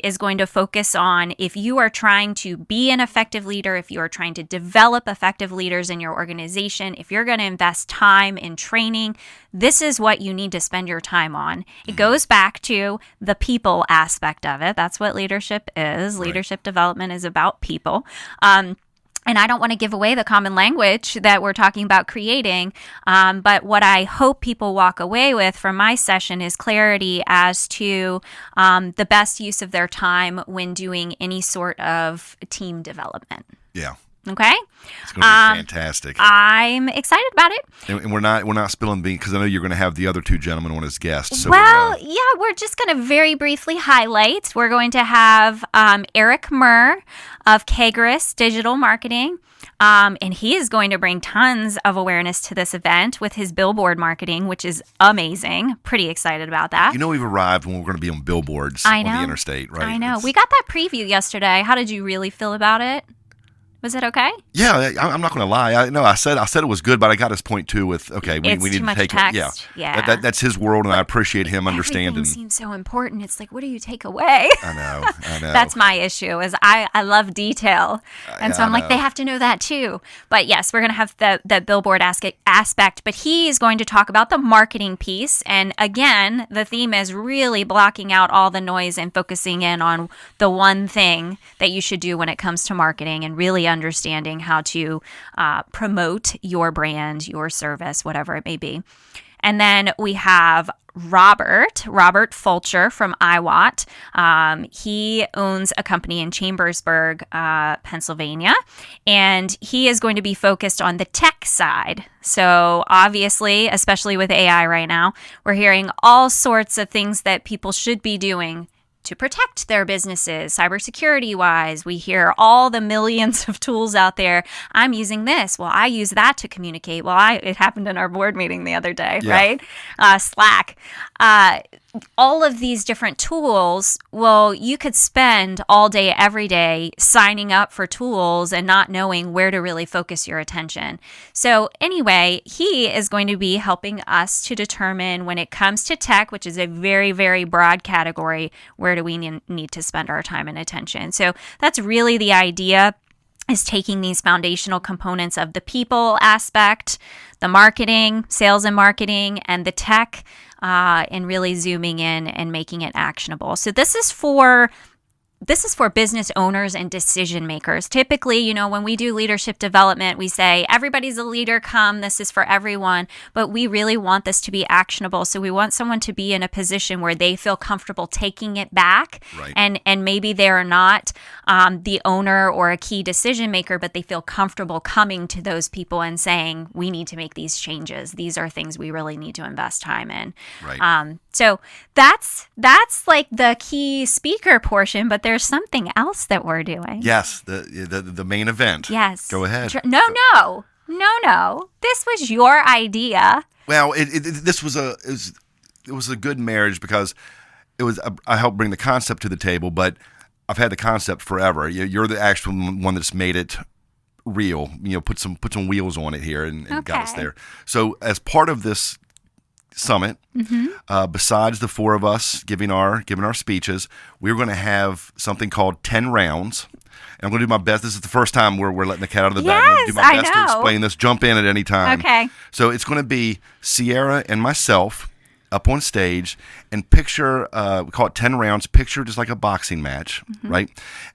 is going to focus on, if you are trying to be an effective leader, if you are trying to develop effective leaders in your organization, if you're going to invest time in training, this is what you need to spend your time on. It goes back to the people aspect of it. That's what leadership is. Right. Leadership development is about people. And I don't want to give away the common language that we're talking about creating, but what I hope people walk away with from my session is clarity as to the best use of their time when doing any sort of team development. Yeah. Okay. It's going to be fantastic. I'm excited about it. And we're not spilling beans, because I know you're going to have the other two gentlemen on as guests. So we're just going to very briefly highlight. We're going to have Eric Murr of Kagris Digital Marketing. And he is going to bring tons of awareness to this event with his billboard marketing, which is amazing. Pretty excited about that. We've arrived when we're going to be on billboards on the interstate, right? I know. We got that preview yesterday. How did you really feel about it? Was it okay? Yeah, I'm not going to lie. I said it was good, but I got his point too. With we need to take text. it. Yeah. That's his world, and I appreciate him understanding. Everything seems so important. It's like, what do you take away? I know. That's my issue. Is I love detail, and so I'm like, they have to know that too. But yes, we're going to have the billboard aspect. But he is going to talk about the marketing piece, and again, the theme is really blocking out all the noise and focusing in on the one thing that you should do when it comes to marketing, and really understanding how to promote your brand, your service, whatever it may be. And then we have Robert Fulcher from iWatt. He owns a company in Chambersburg, Pennsylvania, and he is going to be focused on the tech side. So obviously, especially with AI right now, we're hearing all sorts of things that people should be doing to protect their businesses, cybersecurity wise. We hear all the millions of tools out there. I'm using this. Well, I use that to communicate. Well, it happened in our board meeting the other day, right? Slack. All of these different tools, well, you could spend all day, every day signing up for tools and not knowing where to really focus your attention. So anyway, he is going to be helping us to determine when it comes to tech, which is a very, very broad category, where do we need to spend our time and attention. So that's really the idea, is taking these foundational components of the people aspect, the marketing, sales and marketing, and the tech, and really zooming in and making it actionable. So this is for business owners and decision makers. Typically, when we do leadership development, we say, everybody's a leader, come, this is for everyone, but we really want this to be actionable. So we want someone to be in a position where they feel comfortable taking it back, right. and maybe they're not the owner or a key decision maker, but they feel comfortable coming to those people and saying, we need to make these changes. These are things we really need to invest time in. Right. So that's like the key speaker portion, but there's something else that we're doing. Yes, the main event. Yes. Go ahead. No. This was your idea. Well, this was a good marriage because I helped bring the concept to the table, but I've had the concept forever. You're the actual one that's made it real. Put some wheels on it here and got us there. So as part of this summit, besides the four of us giving our speeches, we're going to have something called 10 rounds. And I'm going to do my best. This is the first time we're letting the cat out of the bag. I'm going to do my best to explain this. Jump in at any time. Okay. So it's going to be Sierra and myself up on stage, and picture, we call it 10 rounds, picture just like a boxing match, right?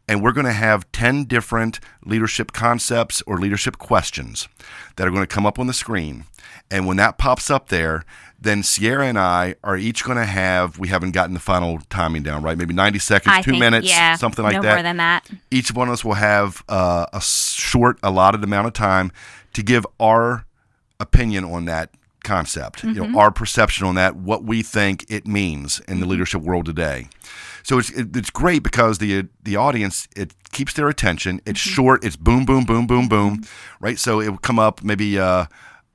And we're going to have 10 different leadership concepts or leadership questions that are going to come up on the screen. And when that pops up there, then Sierra and I are each going to have, we haven't gotten the final timing down, right? Maybe 90 seconds, 2 minutes, something like that. No more than that. Each one of us will have a short, allotted amount of time to give our opinion on that concept, our perception on that, what we think it means in the leadership world today. So it's great because the audience, it keeps their attention. It's short. It's boom, boom, boom, boom, boom, right? So it will come up maybe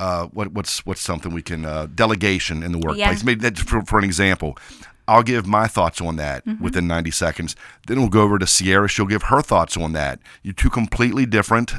what's something we can delegation in the workplace. Yeah. Maybe that's for an example. I'll give my thoughts on that within 90 seconds. Then we'll go over to Sierra. She'll give her thoughts on that. You're two completely different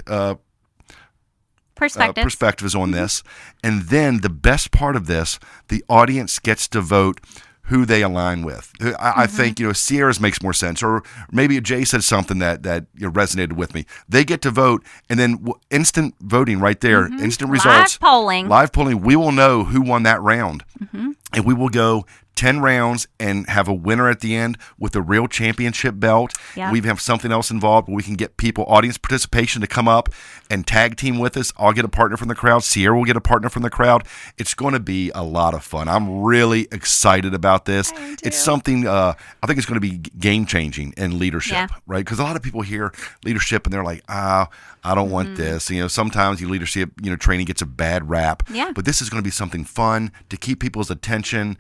perspectives on this. And then the best part of this, the audience gets to vote who they align with. I think, Sierra's makes more sense. Or maybe Jay said something that resonated with me. They get to vote, and then instant voting right there, instant results. Live polling. We will know who won that round. And we will go 10 rounds and have a winner at the end with a real championship belt. Yeah. We have something else involved where we can get people, audience participation, to come up and tag team with us. I'll get a partner from the crowd. Sierra will get a partner from the crowd. It's going to be a lot of fun. I'm really excited about this. It's something, I think it's going to be game-changing in leadership, right? Because a lot of people hear leadership and they're like, I don't want this. Sometimes leadership, training gets a bad rap. Yeah. But this is going to be something fun to keep people's attention.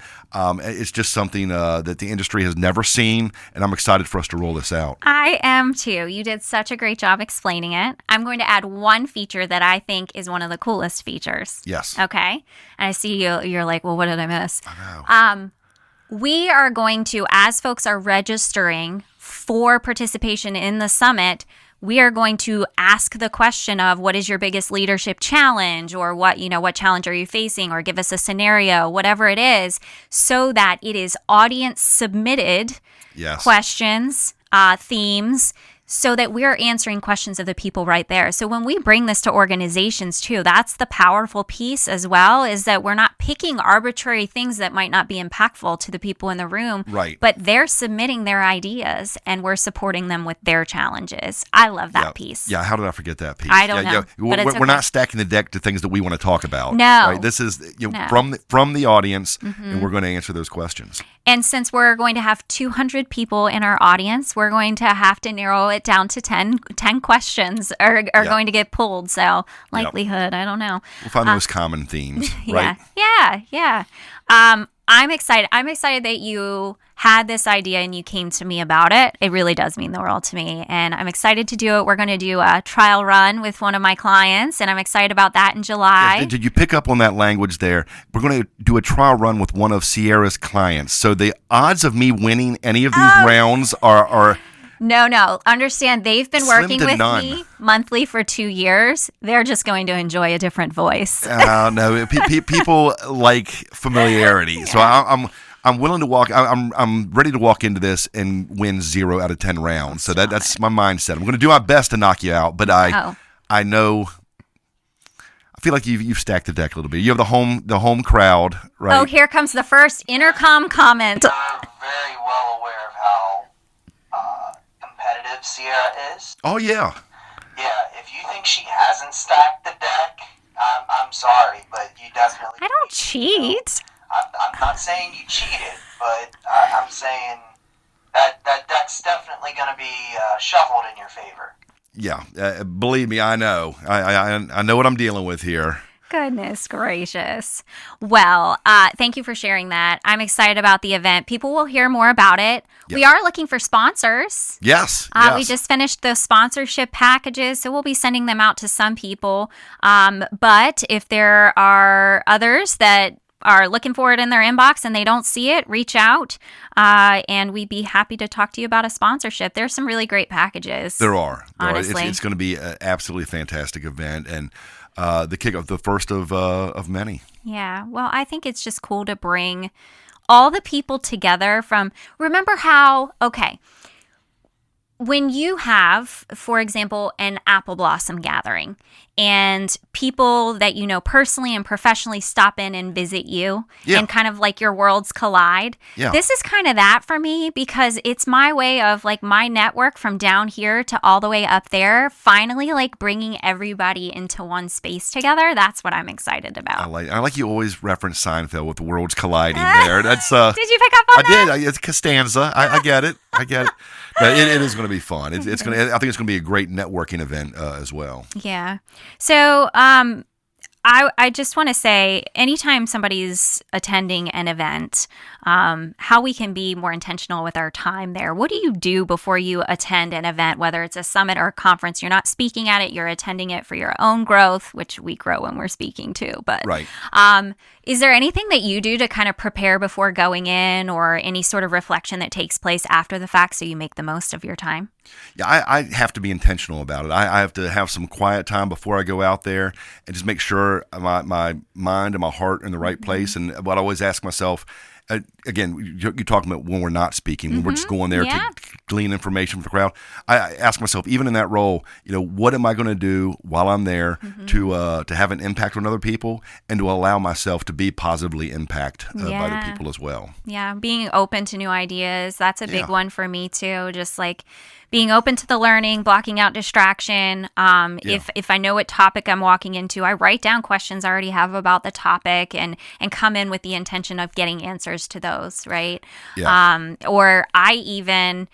It's just something that the industry has never seen, and I'm excited for us to roll this out. I am too. You did such a great job explaining it. I'm going to add one feature that I think is one of the coolest features. Yes. Okay. And I see you're like, well, what did I miss? I know. We are going to, as folks are registering for participation in the summit, we are going to ask the question of what is your biggest leadership challenge, or what challenge are you facing, or give us a scenario, whatever it is, so that it is audience submitted questions, themes, so that we're answering questions of the people right there. So when we bring this to organizations too, that's the powerful piece as well, is that we're not picking arbitrary things that might not be impactful to the people in the room, right? But they're submitting their ideas and we're supporting them with their challenges. I love that piece. Yeah, how did I forget that piece? I don't know. Yeah. We're not stacking the deck to things that we want to talk about. No. Right? This is from the audience, and we're going to answer those questions. And since we're going to have 200 people in our audience, we're going to have to narrow it down to 10 questions are going to get pulled. So likelihood, I don't know. We'll find the most common themes, right? Yeah. I'm excited. I'm excited that you had this idea and you came to me about it. It really does mean the world to me. And I'm excited to do it. We're going to do a trial run with one of my clients, and I'm excited about that in July. Yeah, did you pick up on that language there? We're going to do a trial run with one of Sierra's clients. So the odds of me winning any of these rounds are No. Understand, they've been working with none. me monthly for 2 years. They're just going to enjoy a different voice. No, people like familiarity. So I'm willing to walk. I'm ready to walk into this and win 0 out of 10 rounds. So that's my mindset. I'm going to do my best to knock you out, but I know. I feel like you've stacked the deck a little bit. You have the home crowd, right? Oh, here comes the first intercom comment. I'm very well aware of how competitive Sierra is. Oh yeah. Yeah, if you think she hasn't stacked the deck, I'm sorry, but you definitely. I don't cheat. I'm not saying you cheated, but I'm saying that deck's definitely going to be shuffled in your favor. Yeah, believe me, I know. I know what I'm dealing with here. Goodness gracious. Well, thank you for sharing that. I'm excited about the event. People will hear more about it. Yep. We are looking for sponsors. Yes. We just finished the sponsorship packages, so we'll be sending them out to some people. But if there are others that are looking for it in their inbox and they don't see it, reach out, and we'd be happy to talk to you about a sponsorship. There's some really great packages. There are. Honestly. It's going to be an absolutely fantastic event, and the kickoff, the first of many. Yeah. Well, I think it's just cool to bring all the people together remember how, when you have, for example, an apple blossom gathering and people that you know personally and professionally stop in and visit you and kind of like your worlds collide. Yeah. This is kind of that for me, because it's my way of like my network from down here to all the way up there, finally like bringing everybody into one space together. That's what I'm excited about. I like you always reference Seinfeld with the worlds colliding there. That's Did you pick up on that? I did. It's Costanza. I get it. But it is going to be fun. I think it's going to be a great networking event as well. Yeah. So I just want to say, anytime somebody's attending an event, how we can be more intentional with our time there. What do you do before you attend an event, whether it's a summit or a conference? You're not speaking at it, you're attending it for your own growth, which we grow when we're speaking too. But right. Is there anything that you do to kind of prepare before going in, or any sort of reflection that takes place after the fact so you make the most of your time? Yeah, I have to be intentional about it. I have to have some quiet time before I go out there and just make sure my mind and my heart are in the right place. And what I always ask myself, again, you're talking about when we're not speaking, when we're just going there to glean information from the crowd. I ask myself, even in that role, what am I going to do while I'm there to have an impact on other people and to allow myself to be positively impacted by the people as well. Yeah, being open to new ideas. That's a big one for me too. Just like being open to the learning, blocking out distraction. If I know what topic I'm walking into, I write down questions I already have about the topic and come in with the intention of getting answers to those, right? Yeah. Or I even,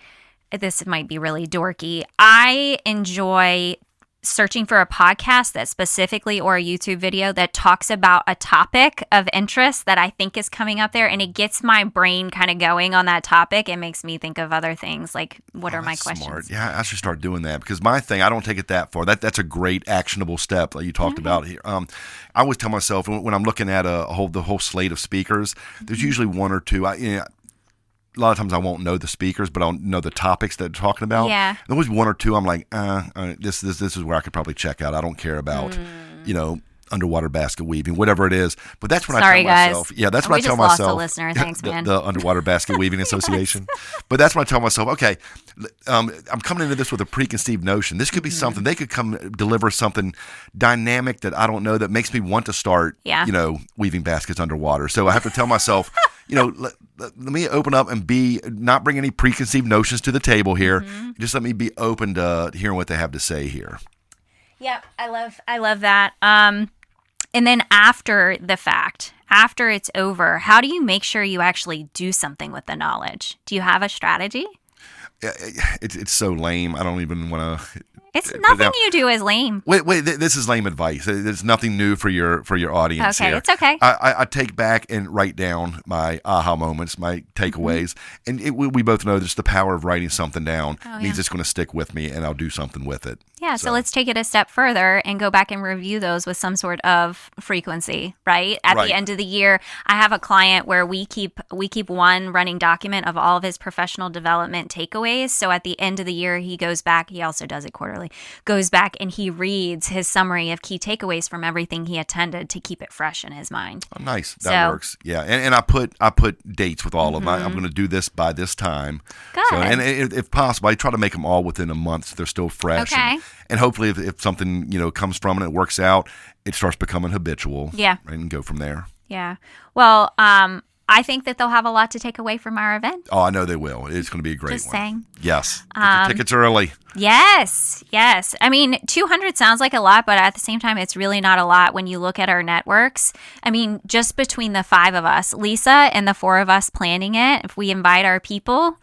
this might be really dorky, I enjoy searching for a podcast that specifically, or a YouTube video that talks about a topic of interest that I think is coming up there, and it gets my brain kind of going on that topic. It makes me think of other things, like what are my questions? Smart. Yeah, I should start doing that, because my thing, I don't take it that far. That's a great actionable step that you talked about here. I always tell myself when I'm looking at the whole slate of speakers, there's usually one or two. A lot of times I won't know the speakers, but I'll know the topics that they're talking about. Yeah. There was one or two I'm like, this is where I could probably check out. I don't care about, underwater basket weaving, whatever it is. But that's when Sorry, I tell guys. myself, that's when I tell We just myself, lost a listener. Thanks, man. the Underwater Basket Weaving Association. But that's when I tell myself, okay, I'm coming into this with a preconceived notion. This could be something. They could come deliver something dynamic that I don't know that makes me want to start, weaving baskets underwater. So I have to tell myself, let me open up and not bring any preconceived notions to the table here. Just let me be open to hearing what they have to say here. Yeah, I love that. And then after the fact, after it's over, how do you make sure you actually do something with the knowledge? Do you have a strategy? It's so lame. I don't even want to. It's nothing you do is lame. Wait. This is lame advice. There's nothing new for your audience here. It's okay. I take back and write down my aha moments, my takeaways, and we both know there's the power of writing something down. Means it's going to stick with me, and I'll do something with it. Yeah. So let's take it a step further and go back and review those with some sort of frequency, right? At the end of the year, I have a client where we keep one running document of all of his professional development takeaways. So at the end of the year, he goes back. He also does it quarterly. Goes back and he reads his summary of key takeaways from everything he attended to keep it fresh in his mind. Oh, nice. That works. Yeah. And I put dates with all of them. I'm going to do this by this time. Good. So, and if possible, I try to make them all within a month so they're still fresh. Okay. And hopefully if something, comes from it, it works out, it starts becoming habitual. Yeah. Right, and go from there. Yeah. Well, I think that they'll have a lot to take away from our event. Oh, I know they will. It's going to be a great one. Just saying. Yes. Get your tickets early. Yes. I mean, 200 sounds like a lot, but at the same time, it's really not a lot when you look at our networks. I mean, just between the 5 of us, Lisa and the 4 of us planning it, if we invite our people,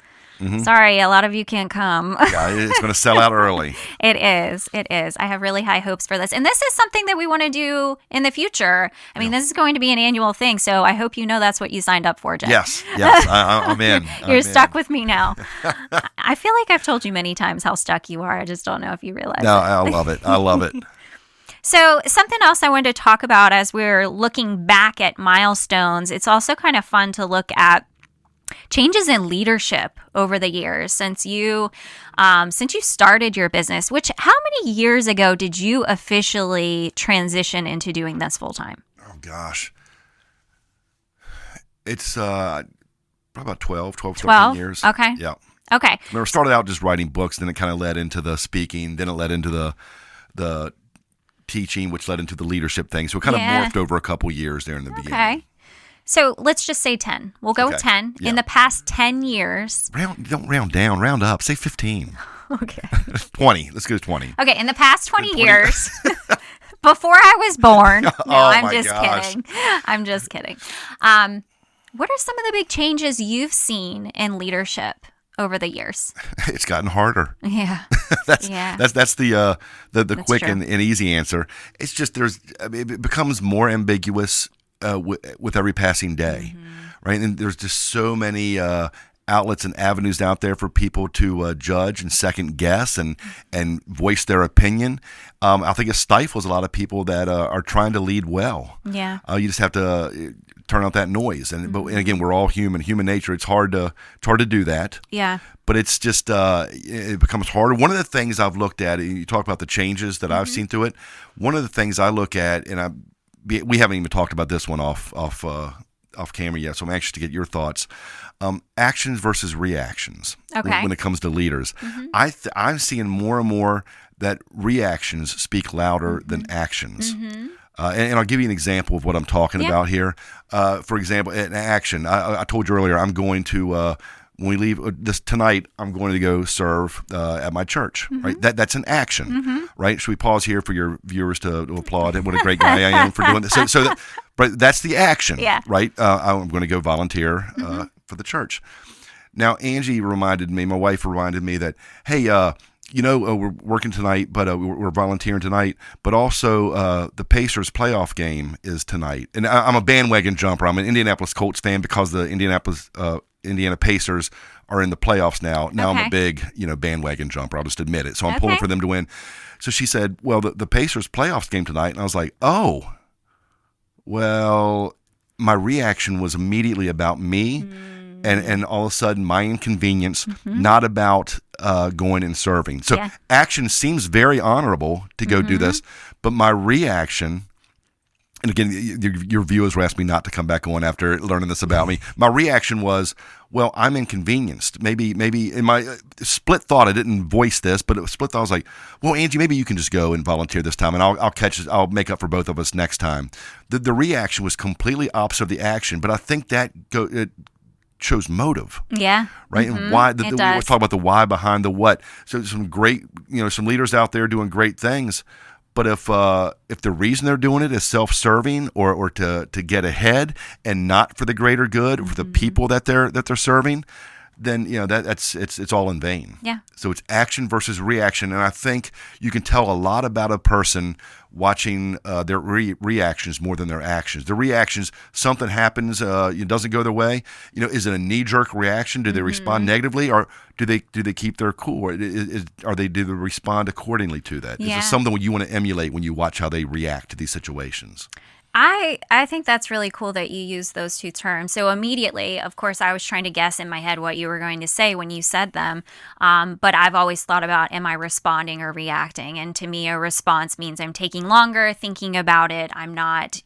sorry, a lot of you can't come. Yeah, it's going to sell out early. It is. I have really high hopes for this. And this is something that we want to do in the future. I mean, this is going to be an annual thing, so I hope you know that's what you signed up for, Jay. Yes, I'm in. You're stuck with me now. I feel like I've told you many times how stuck you are. I just don't know if you realize No, it. I love it. I love it. So something else I wanted to talk about as we're looking back at milestones, it's also kind of fun to look at changes in leadership over the years since you started your business. How many years ago did you officially transition into doing this full time? Oh gosh, it's probably about 12, 13 years. Okay. Yeah. Okay. I started out just writing books, then it kind of led into the speaking, then it led into the teaching, which led into the leadership thing. So it kind of morphed over a couple years there in the beginning. Okay. So let's just say 10. We'll go with 10. Yeah. In the past 10 years. Don't round down, round up. Say 15. Okay. 20. Let's go to 20. Okay. In the past 20 years, before I was born. No, I'm just kidding. I'm just kidding. What are some of the big changes you've seen in leadership over the years? It's gotten harder. Yeah. That's the quick true. and easy answer. It's just it becomes more ambiguous with every passing day, right? And there's just so many outlets and avenues out there for people to judge and second guess and voice their opinion. I think it stifles a lot of people that are trying to lead well. Yeah. You just have to turn out that noise. And again, we're all human. Human nature. It's hard to do that. Yeah. But it's just it becomes harder. One of the things I've looked at, you talk about the changes that I've seen through it. One of the things I look at, and we haven't even talked about this one off camera yet, so I'm anxious to get your thoughts. Actions versus reactions when it comes to leaders. I'm seeing more and more that reactions speak louder than actions. And I'll give you an example of what I'm talking about here. For example, an action. I told you earlier, I'm going to when we leave tonight, I'm going to go serve at my church. Right, that's an action. Right, should we pause here for your viewers to applaud? What a great guy I am for doing this. But that's the action. Yeah. Right, I'm going to go volunteer for the church. Now, Angie reminded me, my wife reminded me that, hey, we're working tonight, but we're volunteering tonight. But also, the Pacers playoff game is tonight, and I'm a bandwagon jumper. I'm an Indianapolis Colts fan because the Indiana Pacers are in the playoffs now. Now I'm a big, bandwagon jumper. I'll just admit it. So I'm pulling for them to win. So she said, well, the Pacers playoffs game tonight. And I was like, oh, well, my reaction was immediately about me and all of a sudden my inconvenience, not about going and serving. So action seems very honorable to go do this, but my reaction and again, your viewers will ask me not to come back on after learning this about me. My reaction was, well, I'm inconvenienced. Maybe in my split thought, I didn't voice this, but it was split thought. I was like, well, Angie, maybe you can just go and volunteer this time, and I'll make up for both of us next time. The reaction was completely opposite of the action, but I think it shows motive. Yeah. Right. And why? Let's talk about the why behind the what. So some great, some leaders out there doing great things. But if the reason they're doing it is self-serving or to get ahead and not for the greater good or for the people that they're serving, then it's all in vain. Yeah. So it's action versus reaction, and I think you can tell a lot about a person watching their reactions more than their actions. The reactions, something happens, it doesn't go their way. Is it a knee-jerk reaction? Do they respond negatively, or do they keep their cool? Or do they respond accordingly to that? Yeah. Is it something you want to emulate when you watch how they react to these situations? I think that's really cool that you use those two terms. So immediately, of course, I was trying to guess in my head what you were going to say when you said them. But I've always thought about, am I responding or reacting? And to me, a response means I'm taking longer, thinking about it. I'm not,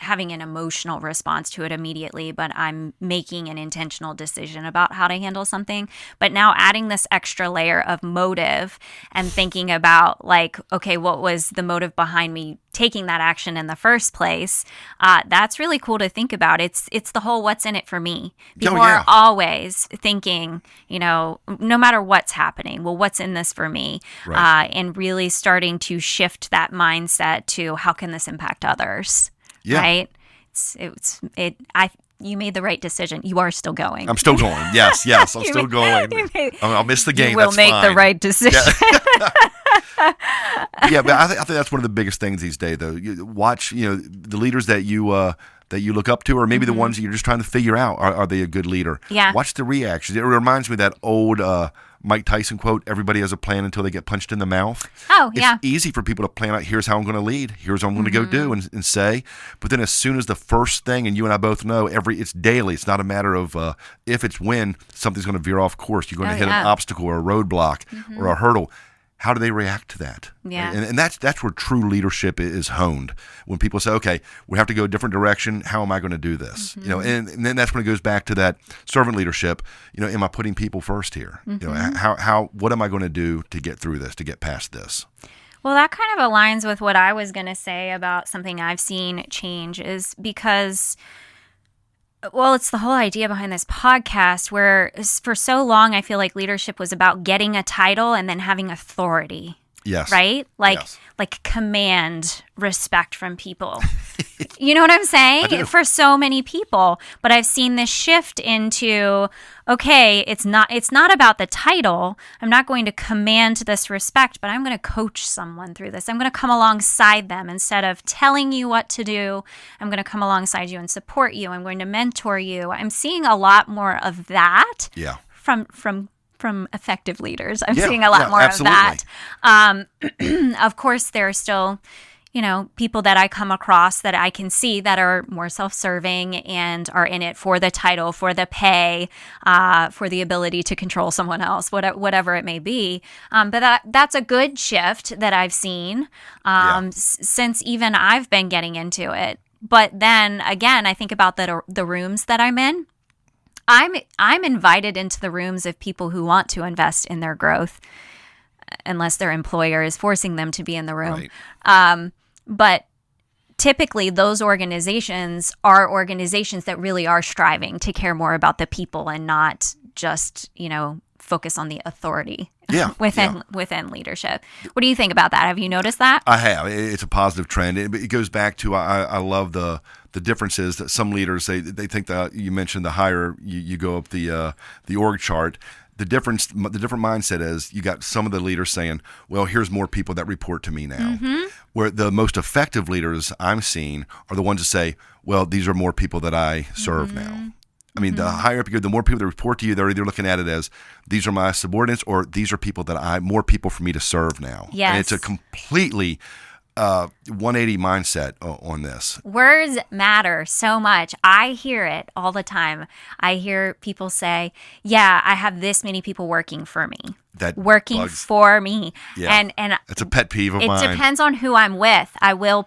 having an emotional response to it immediately, but I'm making an intentional decision about how to handle something. But now adding this extra layer of motive and thinking about okay, what was the motive behind me taking that action in the first place? That's really cool to think about. It's the whole what's in it for me. People are always thinking, no matter what's happening, well, what's in this for me? Right. And really starting to shift that mindset to how can this impact others? Yeah. Right? You made the right decision. You are still going. I'm still going. Yes, I'm still going. I'll miss the game. You will that's make fine. the right decision. Yeah, but I think that's one of the biggest things these days, though. You watch, the leaders that you look up to, or maybe the ones that you're just trying to figure out, are they a good leader? Yeah. Watch the reactions. It reminds me of that old Mike Tyson quote, everybody has a plan until they get punched in the mouth. Oh, yeah. It's easy for people to plan out, here's how I'm going to lead, here's what I'm going to go do and say. But then as soon as the first thing, and you and I both know, it's daily. It's not a matter of if, it's when something's going to veer off course. You're going to hit an obstacle or a roadblock or a hurdle. How do they react to that? Yeah. Right? And that's where true leadership is honed. When people say, okay, we have to go a different direction. How am I going to do this? And then that's when it goes back to that servant leadership. Am I putting people first here? What am I going to do to get through this, to get past this? Well, that kind of aligns with what I was going to say about something I've seen change, is because, well, it's the whole idea behind this podcast, where for so long I feel like leadership was about getting a title and then having authority. Yes. Right? Like command respect from people. You know what I'm saying? For so many people. But I've seen this shift into, okay, it's not about the title. I'm not going to command this respect, but I'm going to coach someone through this. I'm going to come alongside them instead of telling you what to do. I'm going to come alongside you and support you. I'm going to mentor you. I'm seeing a lot more of that from effective leaders. I'm seeing a lot more absolutely. of that. Of course, there are still, people that I come across that I can see that are more self-serving and are in it for the title, for the pay, for the ability to control someone else, whatever it may be. But that's a good shift that I've seen since even I've been getting into it. But then again, I think about the rooms that I'm in. I'm invited into the rooms of people who want to invest in their growth, unless their employer is forcing them to be in the room. Right. But typically those organizations are organizations that really are striving to care more about the people and not just, focus on the authority within leadership. What do you think about that? Have you noticed that? I have. It's a positive trend. It goes back to, I love the differences that some leaders, they think that you mentioned the higher you go up the org chart. The different mindset is you got some of the leaders saying, well, here's more people that report to me now. Where the most effective leaders I'm seeing are the ones that say, well, these are more people that I serve now. I mean, the higher up you go, the more people that report to you, they're either looking at it as these are my subordinates or these are people that more people for me to serve now. Yes. And it's a completely 180 mindset on this. Words matter so much. I hear it all the time. I hear people say, yeah, I have this many people working for me. that working bugs. for me. Yeah. And it's a pet peeve of it mine. depends on who I'm with. I will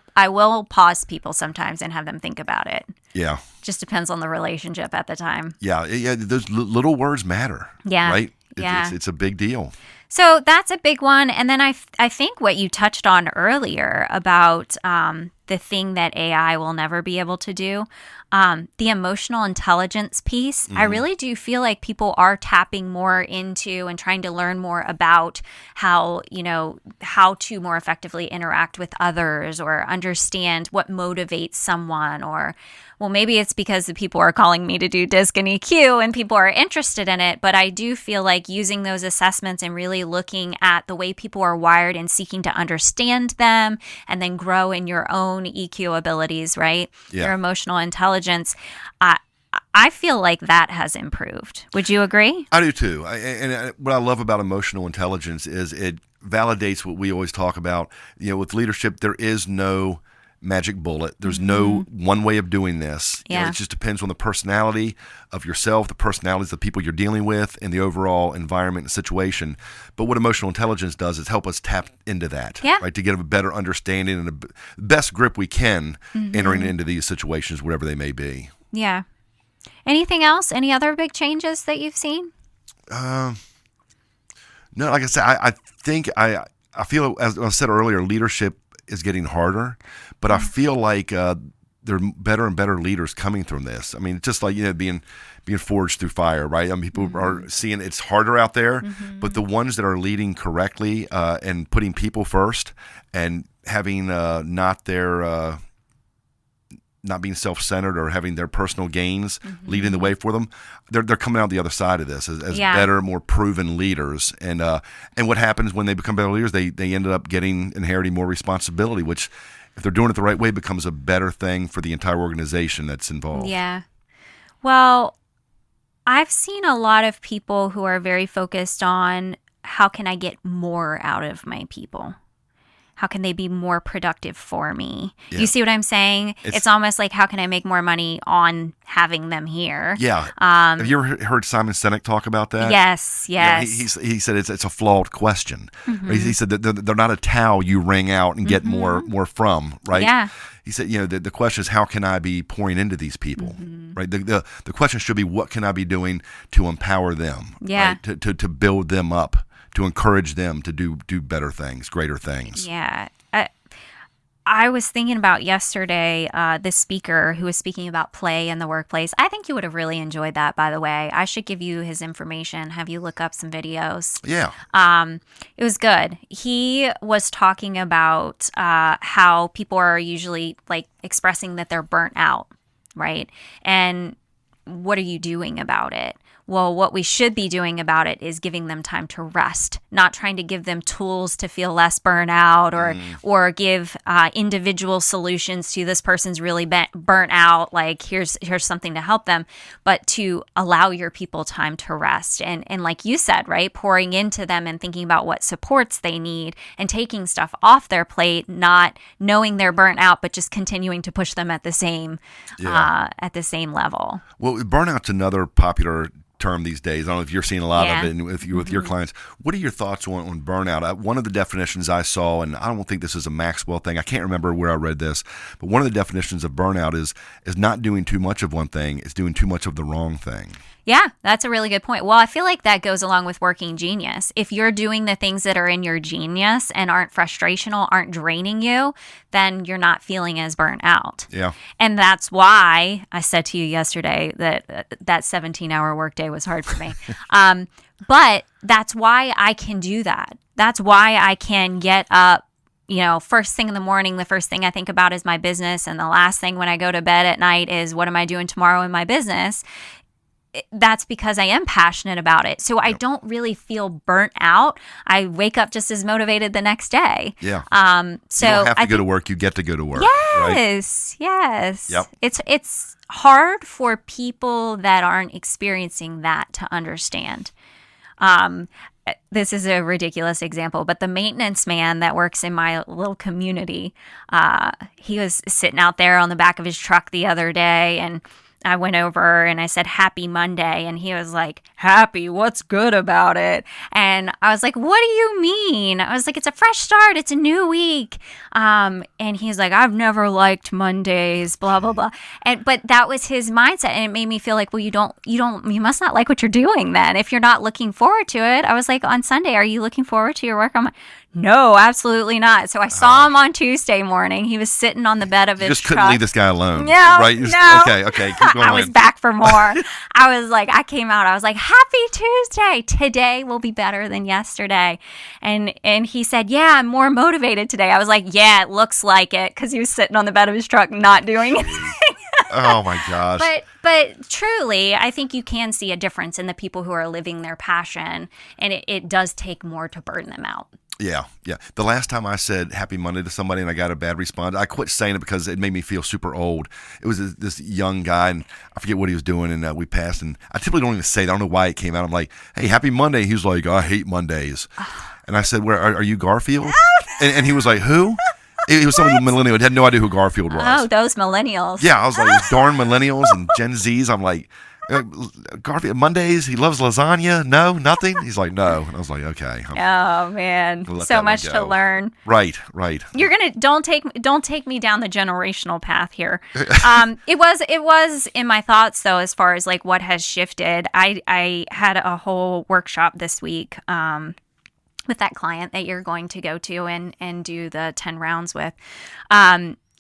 pause people sometimes and have them think about it. Yeah. Just depends on the relationship at the time. Yeah. Those little words matter. Yeah. Right? Yeah. It's a big deal. So that's a big one. And then I think what you touched on earlier about the thing that AI will never be able to do, the emotional intelligence piece, I really do feel like people are tapping more into and trying to learn more about how to more effectively interact with others or understand what motivates someone. Or, well, maybe it's because the people are calling me to do DISC and EQ and people are interested in it. But I do feel like using those assessments and really looking at the way people are wired and seeking to understand them and then grow in your own EQ abilities, right? Yeah. Your emotional intelligence. I feel like that has improved. Would you agree? I do too. And what I love about emotional intelligence is it validates what we always talk about. With leadership, there is no magic bullet. There's no one way of doing this. Yeah. It just depends on the personality of yourself, the personalities of the people you're dealing with, and the overall environment and situation. But what emotional intelligence does is help us tap into that, right? To get a better understanding and the best grip we can entering into these situations, whatever they may be. Yeah. Anything else? Any other big changes that you've seen? No, like I said, I think I feel, as I said earlier, leadership is getting harder, but I feel like there are better and better leaders coming from this. I mean, just like being forged through fire, right? I mean, people are seeing it's harder out there, but the ones that are leading correctly and putting people first and having not being self-centered or having their personal gains leading the way for them, they're coming out the other side of this as better, more proven leaders. And what happens when they become better leaders, they ended up inheriting more responsibility, which, if they're doing it the right way, becomes a better thing for the entire organization that's involved. Yeah. Well, I've seen a lot of people who are very focused on how can I get more out of my people? How can they be more productive for me? Yeah. You see what I'm saying? It's almost like, how can I make more money on having them here? Yeah. Have you ever heard Simon Sinek talk about that? Yes. Yeah, he said it's a flawed question. He said that they're not a towel you wring out and get more from, right? Yeah. He said, the question is, how can I be pouring into these people, right? The question should be, what can I be doing to empower them, right? To build them up, to encourage them to do better things, greater things. Yeah. I was thinking about yesterday, this speaker who was speaking about play in the workplace. I think you would have really enjoyed that, by the way. I should give you his information, have you look up some videos. Yeah. It was good. He was talking about how people are usually like expressing that they're burnt out, right? And what are you doing about it? Well, what we should be doing about it is giving them time to rest, not trying to give them tools to feel less burnout or give individual solutions to this person's really burnt out, like here's something to help them, but to allow your people time to rest. And like you said, right, pouring into them and thinking about what supports they need and taking stuff off their plate, not knowing they're burnt out, but just continuing to push them at the same level. Well, burnout's another popular term these days. I don't know if you're seeing a lot of it with your clients. What are your thoughts on burnout? One of the definitions I saw, and I don't think this is a Maxwell thing, I can't remember where I read this, but one of the definitions of burnout is not doing too much of one thing, it's doing too much of the wrong thing. Yeah, that's a really good point. Well, I feel like that goes along with working genius. If you're doing the things that are in your genius and aren't frustrational, aren't draining you, then you're not feeling as burnt out. Yeah. And that's why I said to you yesterday that 17-hour workday was hard for me. But that's why I can do that. That's why I can get up, first thing in the morning, the first thing I think about is my business. And the last thing when I go to bed at night is, what am I doing tomorrow in my business? That's because I am passionate about it. So I don't really feel burnt out. I wake up just as motivated the next day. Yeah. So you don't have to go to work. You get to go to work. Yes. Right? Yes. Yep. It's hard for people that aren't experiencing that to understand. This is a ridiculous example, but the maintenance man that works in my little community, he was sitting out there on the back of his truck the other day, and I went over and I said, Happy Monday. And he was like, Happy, what's good about it? And I was like, what do you mean? I was like, it's a fresh start. It's a new week. And he's like, I've never liked Mondays, blah, blah, blah. But that was his mindset. And it made me feel like, well, you must not like what you're doing then. If you're not looking forward to it. I was like, on Sunday, are you looking forward to your work? I'm like, no, absolutely not. So I saw him on Tuesday morning. He was sitting on the bed of his just truck. Couldn't leave this guy alone. No, right? No. Okay. Keep going. I was back for more. I came out. I was like, Happy Tuesday. Today will be better than yesterday. And he said, yeah, I'm more motivated today. I was like, yeah, it looks like it, because he was sitting on the bed of his truck not doing anything. Oh my gosh. But truly, I think you can see a difference in the people who are living their passion, and it does take more to burn them out. Yeah. The last time I said Happy Monday to somebody and I got a bad response, I quit saying it because it made me feel super old. It was this young guy, and I forget what he was doing, and we passed, and I typically don't even say that. I don't know why it came out. I'm like, hey, Happy Monday. He was like, I hate Mondays. And I said, are you Garfield? And he was like, who? He was some millennial. He had no idea who Garfield was. Oh, those millennials. Yeah, I was like, darn millennials and Gen Zs. I'm like, Garfield, Mondays, he loves lasagna? No, nothing? He's like, no. And I was like, okay. Oh, man. So much to learn. Right. You're going to, don't take me down the generational path here. It was in my thoughts, though, as far as like what has shifted. I had a whole workshop this week, with that client that you're going to go to and do the 10 rounds with.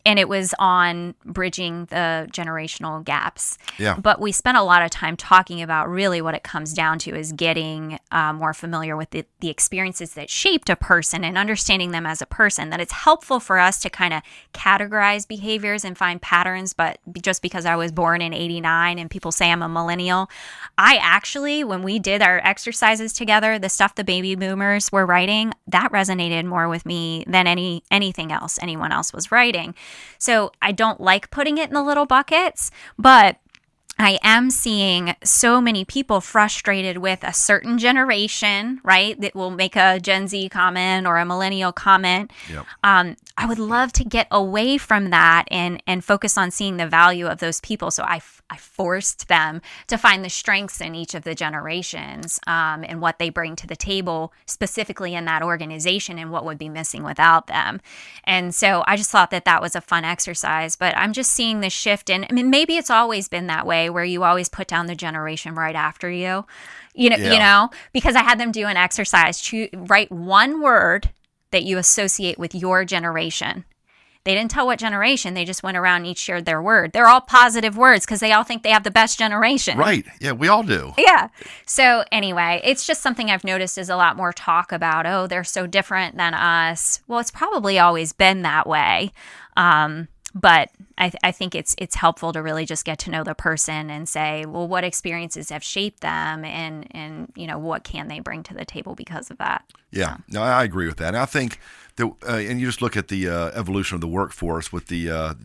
And it was on bridging the generational gaps. Yeah. But we spent a lot of time talking about really what it comes down to is getting more familiar with the experiences that shaped a person and understanding them as a person, that it's helpful for us to kind of categorize behaviors and find patterns. But just because I was born in 89 and people say I'm a millennial, I actually, when we did our exercises together, the stuff the baby boomers were writing, that resonated more with me than anything else anyone else was writing. So I don't like putting it in the little buckets, but I am seeing so many people frustrated with a certain generation, right, that will make a Gen Z comment or a millennial comment. Yep. I would love to get away from that and focus on seeing the value of those people. So I forced them to find the strengths in each of the generations and what they bring to the table, specifically in that organization, and what would be missing without them. And so I just thought that was a fun exercise. But I'm just seeing this shift in, I mean, maybe it's always been that way, where you always put down the generation right after you, because I had them do an exercise, write one word that you associate with your generation. They didn't tell what generation. They just went around and each shared their word. They're all positive words because they all think they have the best generation. Right. Yeah, we all do. Yeah. So anyway, it's just something I've noticed is a lot more talk about, oh, they're so different than us. Well, it's probably always been that way. But I think it's helpful to really just get to know the person and say, well, what experiences have shaped them, and what can they bring to the table because of that. Yeah, no, I agree with that. And I think that, and you just look at the evolution of the workforce with the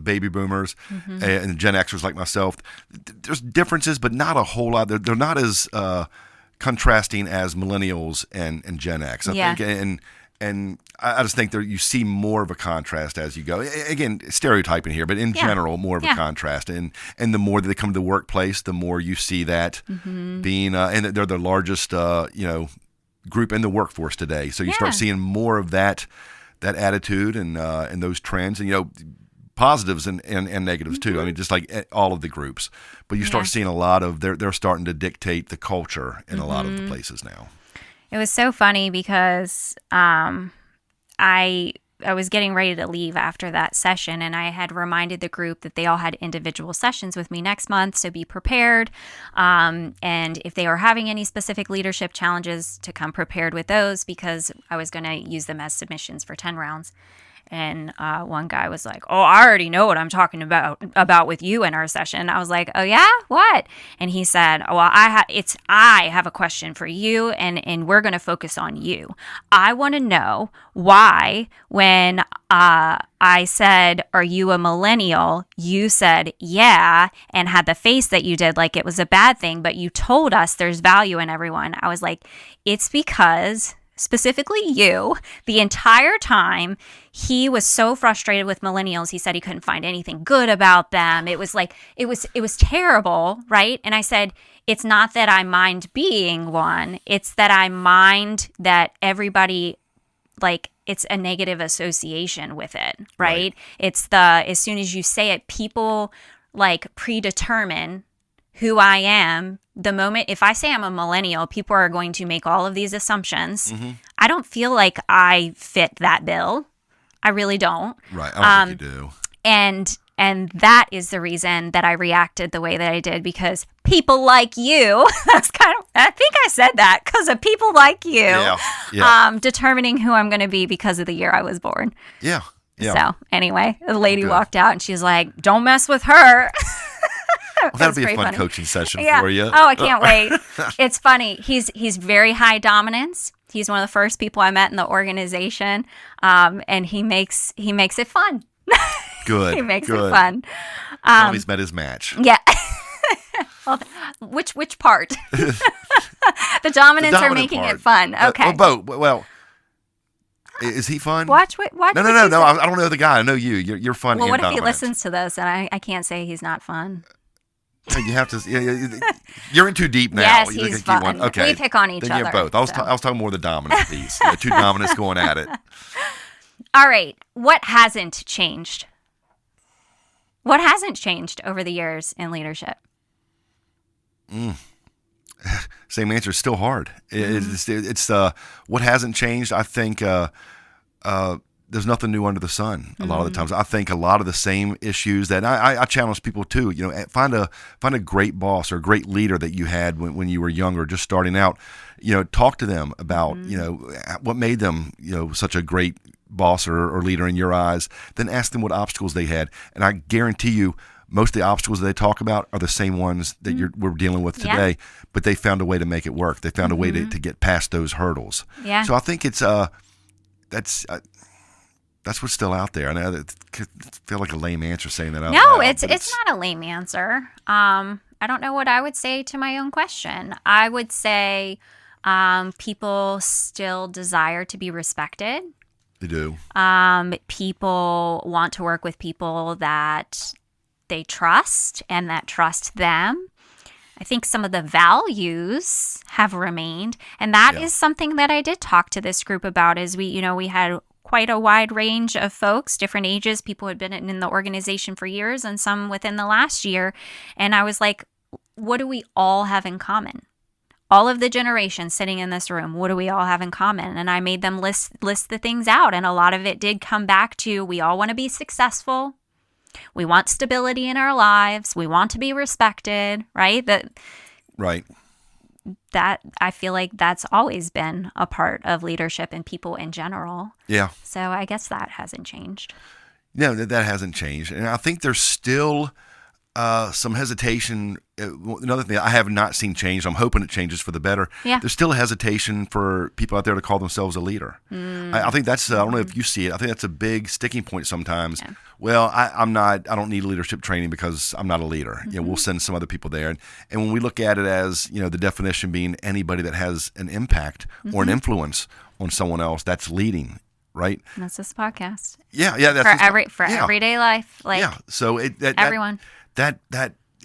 baby boomers and Gen Xers like myself. There's differences, but not a whole lot. They're not as contrasting as millennials and Gen X. I think, and I just think you see more of a contrast as you go. Again, stereotyping here, but in general, more of a contrast. And the more that they come to the workplace, the more you see that being, and they're the largest, group in the workforce today. So you start seeing more of that attitude and those trends, and positives and negatives too. I mean, just like all of the groups. But you start seeing a lot of they're starting to dictate the culture in a lot of the places now. It was so funny because I was getting ready to leave after that session, and I had reminded the group that they all had individual sessions with me next month, so be prepared. And if they were having any specific leadership challenges, to come prepared with those, because I was going to use them as submissions for 10 rounds. And one guy was like, oh, I already know what I'm talking about with you in our session. I was like, oh, yeah? What? And he said, well, I have a question for you, and we're going to focus on you. I want to know why when I said, are you a millennial? You said, yeah, and had the face that you did like it was a bad thing, but you told us there's value in everyone. I was like, it's because specifically you, the entire time. He was so frustrated with millennials. He said he couldn't find anything good about them. It was like, it was terrible, right? And I said, it's not that I mind being one. It's that I mind that everybody, like, it's a negative association with it, right? It's as soon as you say it, people like predetermine who I am. The moment, if I say I'm a millennial, people are going to make all of these assumptions. I don't feel like I fit that bill. I really don't. Right. I don't think you do. And that is the reason that I reacted the way that I did, because people like you, that's kind of, I think I said that because of people like you, determining who I'm going to be because of the year I was born. Yeah. So anyway, the lady walked out and she's like, don't mess with her. Well, that'll be a fun coaching session for you. Oh, I can't wait. It's funny. He's very high dominance. He's one of the first people I met in the organization, and he makes it fun. Good. He makes it fun. He's met his match. Yeah. Well, which part? The dominance are making part. It fun. Okay. Both. Well, is he fun? Watch. No. I don't know the guy. I know you. You're fun. Well, and what if dominant. he listens to this and I can't say he's not fun? You have to. You're in too deep now. Yes, he's fun. Okay. We pick on each then other. You're both. I was talking more the dominant piece. The two dominants going at it. All right. What hasn't changed? What hasn't changed over the years in leadership? Same answer. It's still hard. It's what hasn't changed. I think there's nothing new under the sun. A lot of the times, I think a lot of the same issues that I challenge people to. You know, find a great boss or a great leader that you had when you were younger, just starting out. You know, talk to them about what made them such a great boss or leader in your eyes. Then ask them what obstacles they had, and I guarantee you, most of the obstacles that they talk about are the same ones that we're dealing with today, but they found a way to make it work. They found a way to get past those hurdles. Yeah. So I think it's that's what's still out there. And I feel like a lame answer saying that out loud. No, it's not a lame answer. I don't know what I would say to my own question. I would say people still desire to be respected. They do. People want to work with people that they trust and that trust them. I think some of the values have remained, and that is something that I did talk to this group about. Is we had quite a wide range of folks, different ages. People had been in the organization for years, and some within the last year. And I was like, what do we all have in common? All of the generations sitting in this room, what do we all have in common? And I made them list the things out, and a lot of it did come back to we all want to be successful. We want stability in our lives. We want to be respected, right? That I feel like that's always been a part of leadership and people in general. Yeah. So I guess that hasn't changed. No, that hasn't changed. And I think there's still some hesitation. Another thing I have not seen change, I'm hoping it changes for the better. Yeah. There's still a hesitation for people out there to call themselves a leader. I think that's, I don't know if you see it, I think that's a big sticking point sometimes. Yeah. Well, I don't need leadership training because I'm not a leader. We'll send some other people there. And when we look at it as, the definition being anybody that has an impact or an influence on someone else, that's leading. Right. And that's this podcast. Yeah. That's for everyday life. Like So everyone. That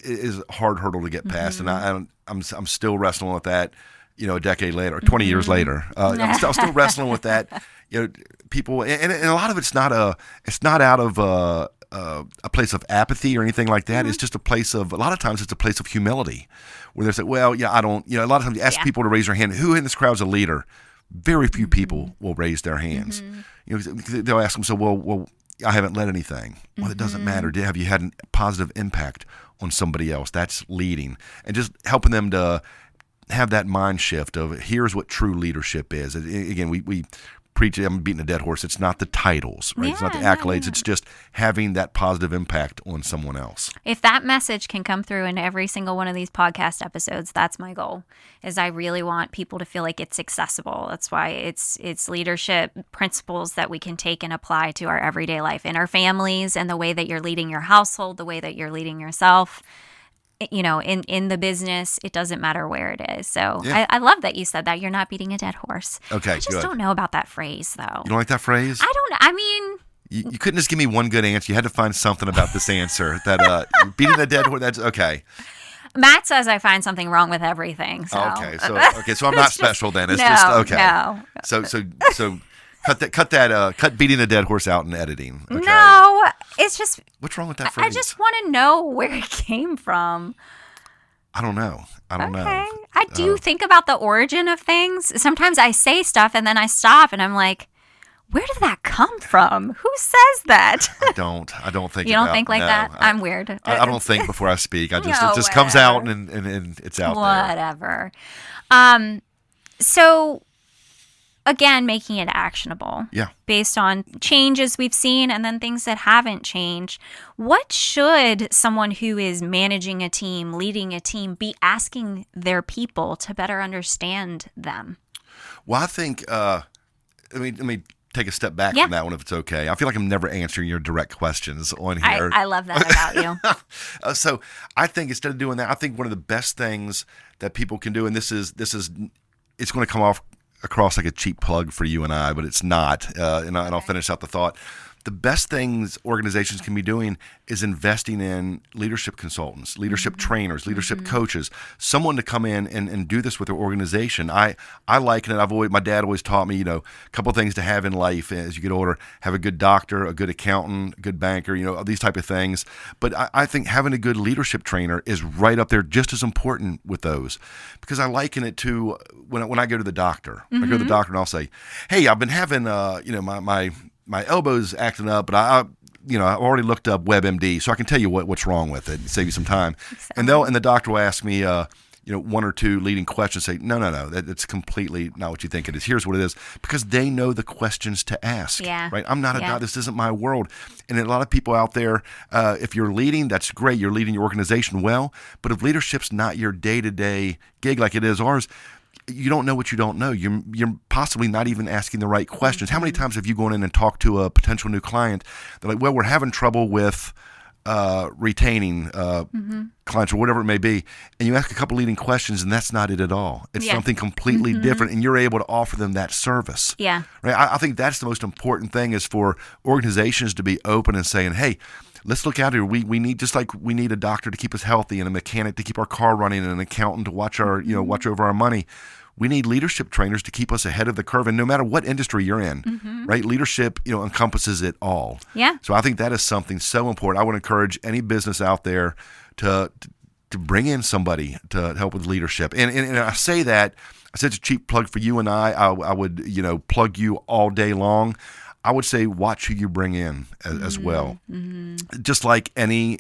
is a hard hurdle to get past, and I'm still wrestling with that. A decade later, 20 years later, I'm still wrestling with that. People, and a lot of it's not out of a place of apathy or anything like that. It's just a place of, a lot of times it's a place of humility, where they say, well, I don't. A lot of times you ask people to raise their hand. Who in this crowd is a leader? Very few people will raise their hands. They'll ask them, so well, I haven't led anything. Well, it doesn't matter. Have you had a positive impact on somebody else? That's leading. And just helping them to have that mind shift of here's what true leadership is. Again, we preach, I'm beating a dead horse. It's not the titles, right? It's not the accolades. It's just having that positive impact on someone else. If that message can come through in every single one of these podcast episodes, that's my goal. Is I really want people to feel like it's accessible. That's why it's leadership principles that we can take and apply to our everyday life in our families, and the way that you're leading your household, the way that you're leading yourself. in the business, it doesn't matter where it is. So Yeah. I love that you said that. You're not beating a dead horse. Okay, I just good. don't know about that phrase, though. You don't like that phrase? I don't. I mean, You couldn't just give me one good answer. You had to find something about this answer that beating a dead horse. That's okay. Matt says I find something wrong with everything. So. So I'm not special then. It's just okay. No. So cut beating a dead horse out in editing. Okay? No, it's just. What's wrong with that phrase? I just want to know where it came from. I don't know. Okay. I do think about the origin of things. Sometimes I say stuff and then I stop and I'm like, where did that come from? Who says that? I don't think you don't think like that? I'm weird. I don't think before I speak. I just No, it just comes out and it's out Whatever. So again, making it actionable. Yeah. Based on changes we've seen and then things that haven't changed. What should someone who is managing a team, leading a team, be asking their people to better understand them? Well, I think let me take a step back from that one if it's okay. I feel like I'm never answering your direct questions on here. I love that about you. So I think instead of doing that, I think one of the best things that people can do, and this is it's going to come across like a cheap plug for you and I, but it's not. And I'll finish out the thought. The best things organizations can be doing is investing in leadership consultants, leadership trainers, leadership coaches, someone to come in and do this with their organization. I liken it. My dad always taught me, a couple of things to have in life as you get older. Have a good doctor, a good accountant, a good banker, these type of things. But I think having a good leadership trainer is right up there, just as important with those, because I liken it to when I go to the doctor. I go to the doctor and I'll say, hey, I've been having, my elbow's acting up, but I've already looked up WebMD, so I can tell you what's wrong with it and save you some time. And the doctor will ask me, one or two leading questions. Say, no, that's completely not what you think it is. Here's what it is, because they know the questions to ask. Yeah. Right. I'm not a doctor. This isn't my world. And a lot of people out there, if you're leading, that's great. You're leading your organization well. But if leadership's not your day-to-day gig like it is ours, you don't know what you don't know. You're possibly not even asking the right questions. How many times have you gone in and talked to a potential new client? They're like, well, we're having trouble with retaining clients or whatever it may be. And you ask a couple leading questions and that's not it at all. It's something completely different, and you're able to offer them that service. Yeah. Right. I think that's the most important thing, is for organizations to be open and saying, hey, let's look out here. We need, just like we need a doctor to keep us healthy and a mechanic to keep our car running and an accountant to watch our, watch over our money. We need leadership trainers to keep us ahead of the curve. And no matter what industry you're in, right? Leadership, encompasses it all. Yeah. So I think that is something so important. I would encourage any business out there to bring in somebody to help with leadership. And I say that, I said it's a cheap plug for you and I would, plug you all day long. I would say watch who you bring in as well. Just like any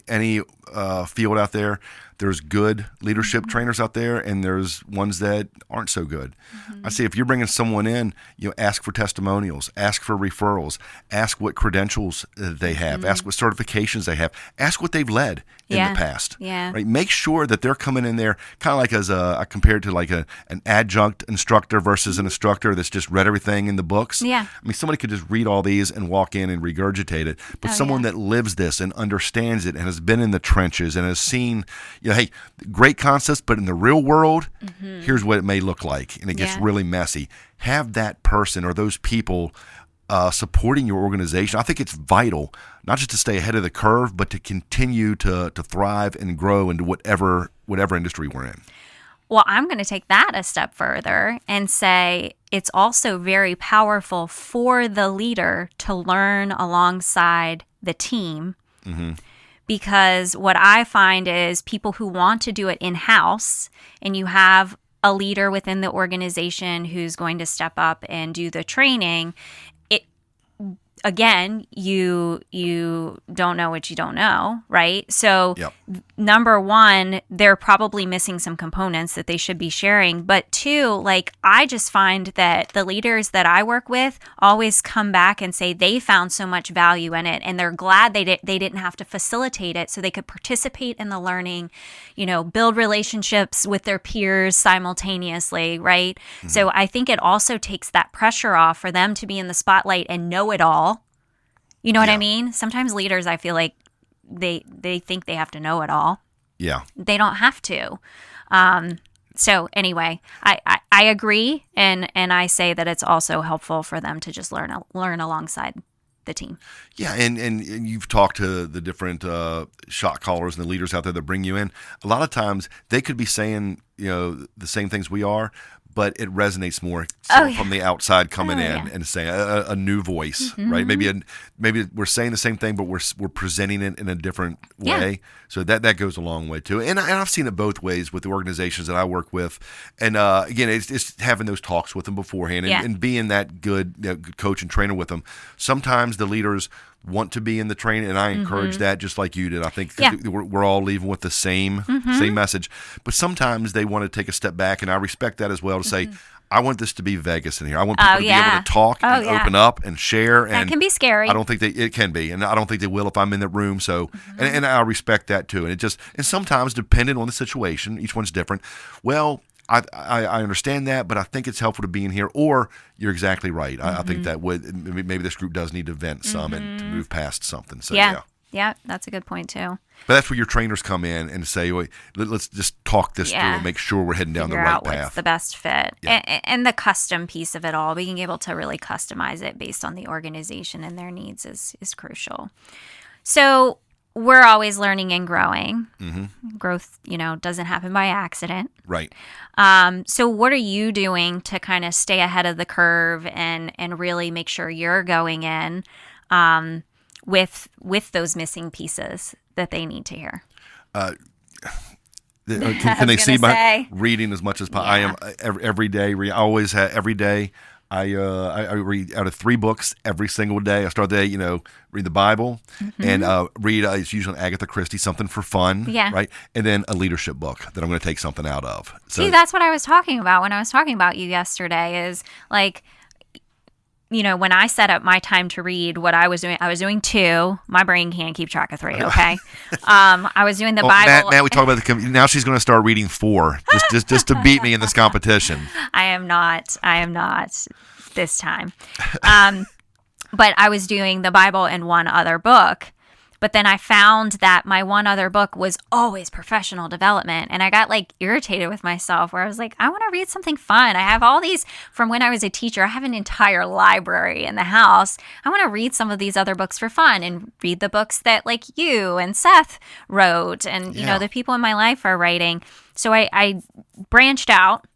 field out there, there's good leadership trainers out there, and there's ones that aren't so good. I say if you're bringing someone in, ask for testimonials, ask for referrals, ask what credentials they have, ask what certifications they have, ask what they've led in the past. Yeah. Right? Make sure that they're coming in there kind of like I compared to like an adjunct instructor versus an instructor that's just read everything in the books. Yeah. I mean, somebody could just read all these and walk in and regurgitate it, but someone that lives this and understands it and has been in the trenches and has seen, hey, great concepts, but in the real world, here's what it may look like, and it gets really messy. Have that person or those people supporting your organization. I think it's vital, not just to stay ahead of the curve, but to continue to thrive and grow into whatever industry we're in. Well, I'm going to take that a step further and say it's also very powerful for the leader to learn alongside the team. Because what I find is people who want to do it in-house, and you have a leader within the organization who's going to step up and do the training, again, you don't know what you don't know, right? So number one, they're probably missing some components that they should be sharing. But two, like, I just find that the leaders that I work with always come back and say they found so much value in it, and they're glad they didn't have to facilitate it, so they could participate in the learning, build relationships with their peers simultaneously, right? So I think it also takes that pressure off for them to be in the spotlight and know it all. You know what I mean? Sometimes leaders, I feel like they think they have to know it all. Yeah. They don't have to. So anyway, I agree, and I say that it's also helpful for them to just learn alongside the team. Yeah, and you've talked to the different shot callers and the leaders out there that bring you in. A lot of times they could be saying, the same things we are, but it resonates more from the outside coming in and saying a new voice, right? Maybe we're saying the same thing, but we're presenting it in a different way. Yeah. So that goes a long way too. And I've seen it both ways with the organizations that I work with. And again, it's having those talks with them beforehand and being that good coach and trainer with them. Sometimes the leaders want to be in the training, and I encourage that just like you did. I think we're all leaving with the same message, but sometimes they want to take a step back, and I respect that as well to say, I want this to be Vegas in here. I want people to be able to talk and open up and share. And that can be scary. I don't think it can be, and I don't think they will if I'm in the room. So, and I respect that too. And and sometimes depending on the situation, each one's different. Well, I understand that, but I think it's helpful to be in here. Or you're exactly right. I think that maybe this group does need to vent some and to move past something. So yeah, that's a good point too. But that's where your trainers come in and say, wait, let's just talk this through and make sure we're heading down the right path. What's the best fit. And the custom piece of it all, being able to really customize it based on the organization and their needs is crucial. So we're always learning and growing. Growth, doesn't happen by accident. Right. So what are you doing to kind of stay ahead of the curve and really make sure you're going in with those missing pieces that they need to hear? Can they see my reading as much as possible? I am every day. I always have every day. I read out of 3 books every single day. I start the day, read the Bible and read. It's usually Agatha Christie, something for fun, right? And then a leadership book that I'm going to take something out of. So, see, that's what I was talking about when I was talking about you yesterday. Is like, when I set up my time to read, what I was doing 2. My brain can't keep track of 3. Okay, I was doing the Bible. Now we talk about now she's going to start reading 4 just to beat me in this competition. I am not this time. But I was doing the Bible and one other book. But then I found that my one other book was always professional development. And I got irritated with myself where I was like, I want to read something fun. I have all these from when I was a teacher. I have an entire library in the house. I want to read some of these other books for fun and read the books that you and Seth wrote and, the people in my life are writing. So I branched out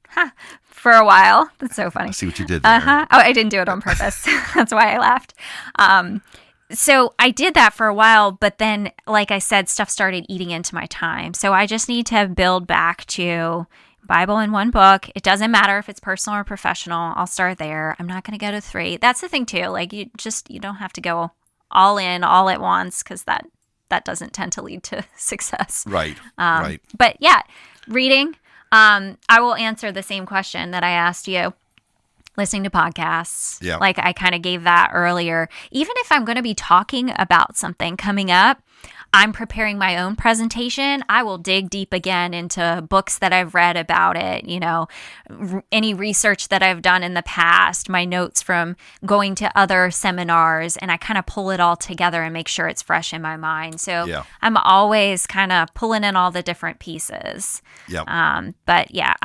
for a while. That's so funny. I see what you did there. Oh, I didn't do it on purpose. That's why I laughed. So I did that for a while, but then, like I said, stuff started eating into my time. So I just need to build back to Bible in one book. It doesn't matter if it's personal or professional. I'll start there. I'm not going to go to 3. That's the thing too. You don't have to go all in all at once because that doesn't tend to lead to success. Right. Right. But yeah, reading. I will answer the same question that I asked you. Listening to podcasts. Yeah. Like I kind of gave that earlier. Even if I'm going to be talking about something coming up, I'm preparing my own presentation. I will dig deep again into books that I've read about it, any research that I've done in the past, my notes from going to other seminars, and I kind of pull it all together and make sure it's fresh in my mind. So I'm always kind of pulling in all the different pieces. Yeah. But yeah,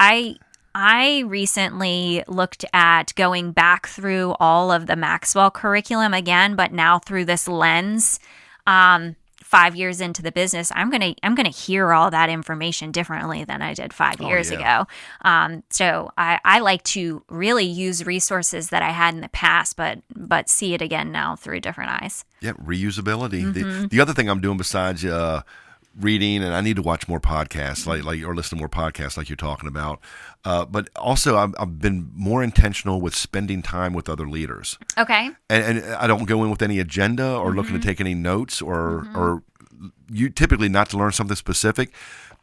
I recently looked at going back through all of the Maxwell curriculum again, but now through this lens. 5 years into the business, I'm gonna hear all that information differently than I did 5 years ago. So I like to really use resources that I had in the past, but see it again now through different eyes. Yeah, reusability. The other thing I'm doing besides reading, and I need to watch more podcasts, or listen to more podcasts, like you're talking about. But also, I've been more intentional with spending time with other leaders. Okay. And I don't go in with any agenda or looking to take any notes or you typically not to learn something specific,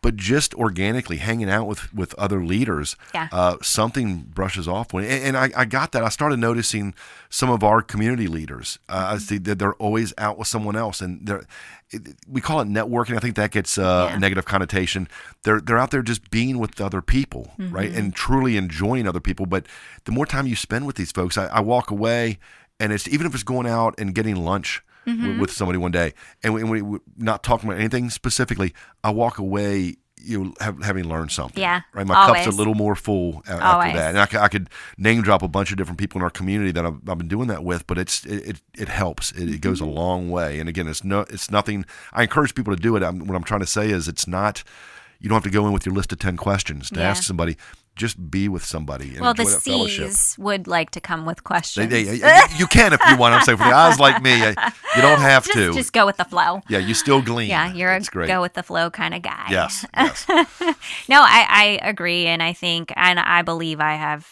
but just organically hanging out with other leaders. Yeah. Something brushes off. And I got that. I started noticing some of our community leaders. I see that they're always out with someone else, and we call it networking. I think that gets a negative connotation. They're out there just being with other people, right, and truly enjoying other people. But the more time you spend with these folks, I walk away, and it's even if it's going out and getting lunch with somebody one day, and we're not talking about anything specifically, I walk away, having learned something. Yeah, right. My always. cup's a little more full after Always. that, and I could name drop a bunch of different people in our community that I've been doing that with, but it helps. It goes a long way. And again, it's nothing. I encourage people to do it. What I'm trying to say is, it's not. You don't have to go in with your list of 10 questions to ask somebody. Just be with somebody and enjoy that fellowship. C's would like to come with questions. You can if you want. I'm saying for the eyes like me, you don't have to. Just go with the flow. Yeah, you still glean. Yeah, you're That's great. go with the flow kind of guy. Yes. No, I agree, and I think, and I believe I have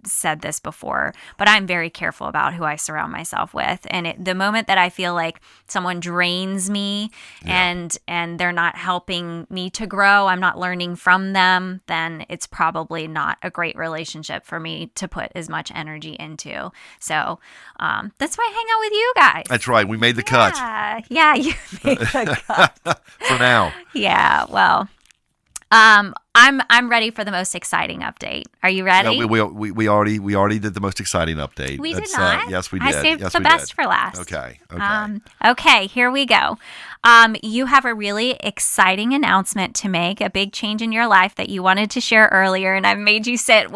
said this before, but I'm very careful about who I surround myself with. And the moment that I feel like someone drains me and they're not helping me to grow, I'm not learning from them, then it's probably not a great relationship for me to put as much energy into. So that's why I hang out with you guys. That's right. We made the cut. Yeah, you made the cut. For now. Yeah, well, I'm ready for the most exciting update. Are you ready? No, we already did the most exciting update. We did not. Yes, we did. I saved yes, the best for last. Okay. Okay, here we go. You have a really exciting announcement to make, a big change in your life that you wanted to share earlier, and I've made you sit,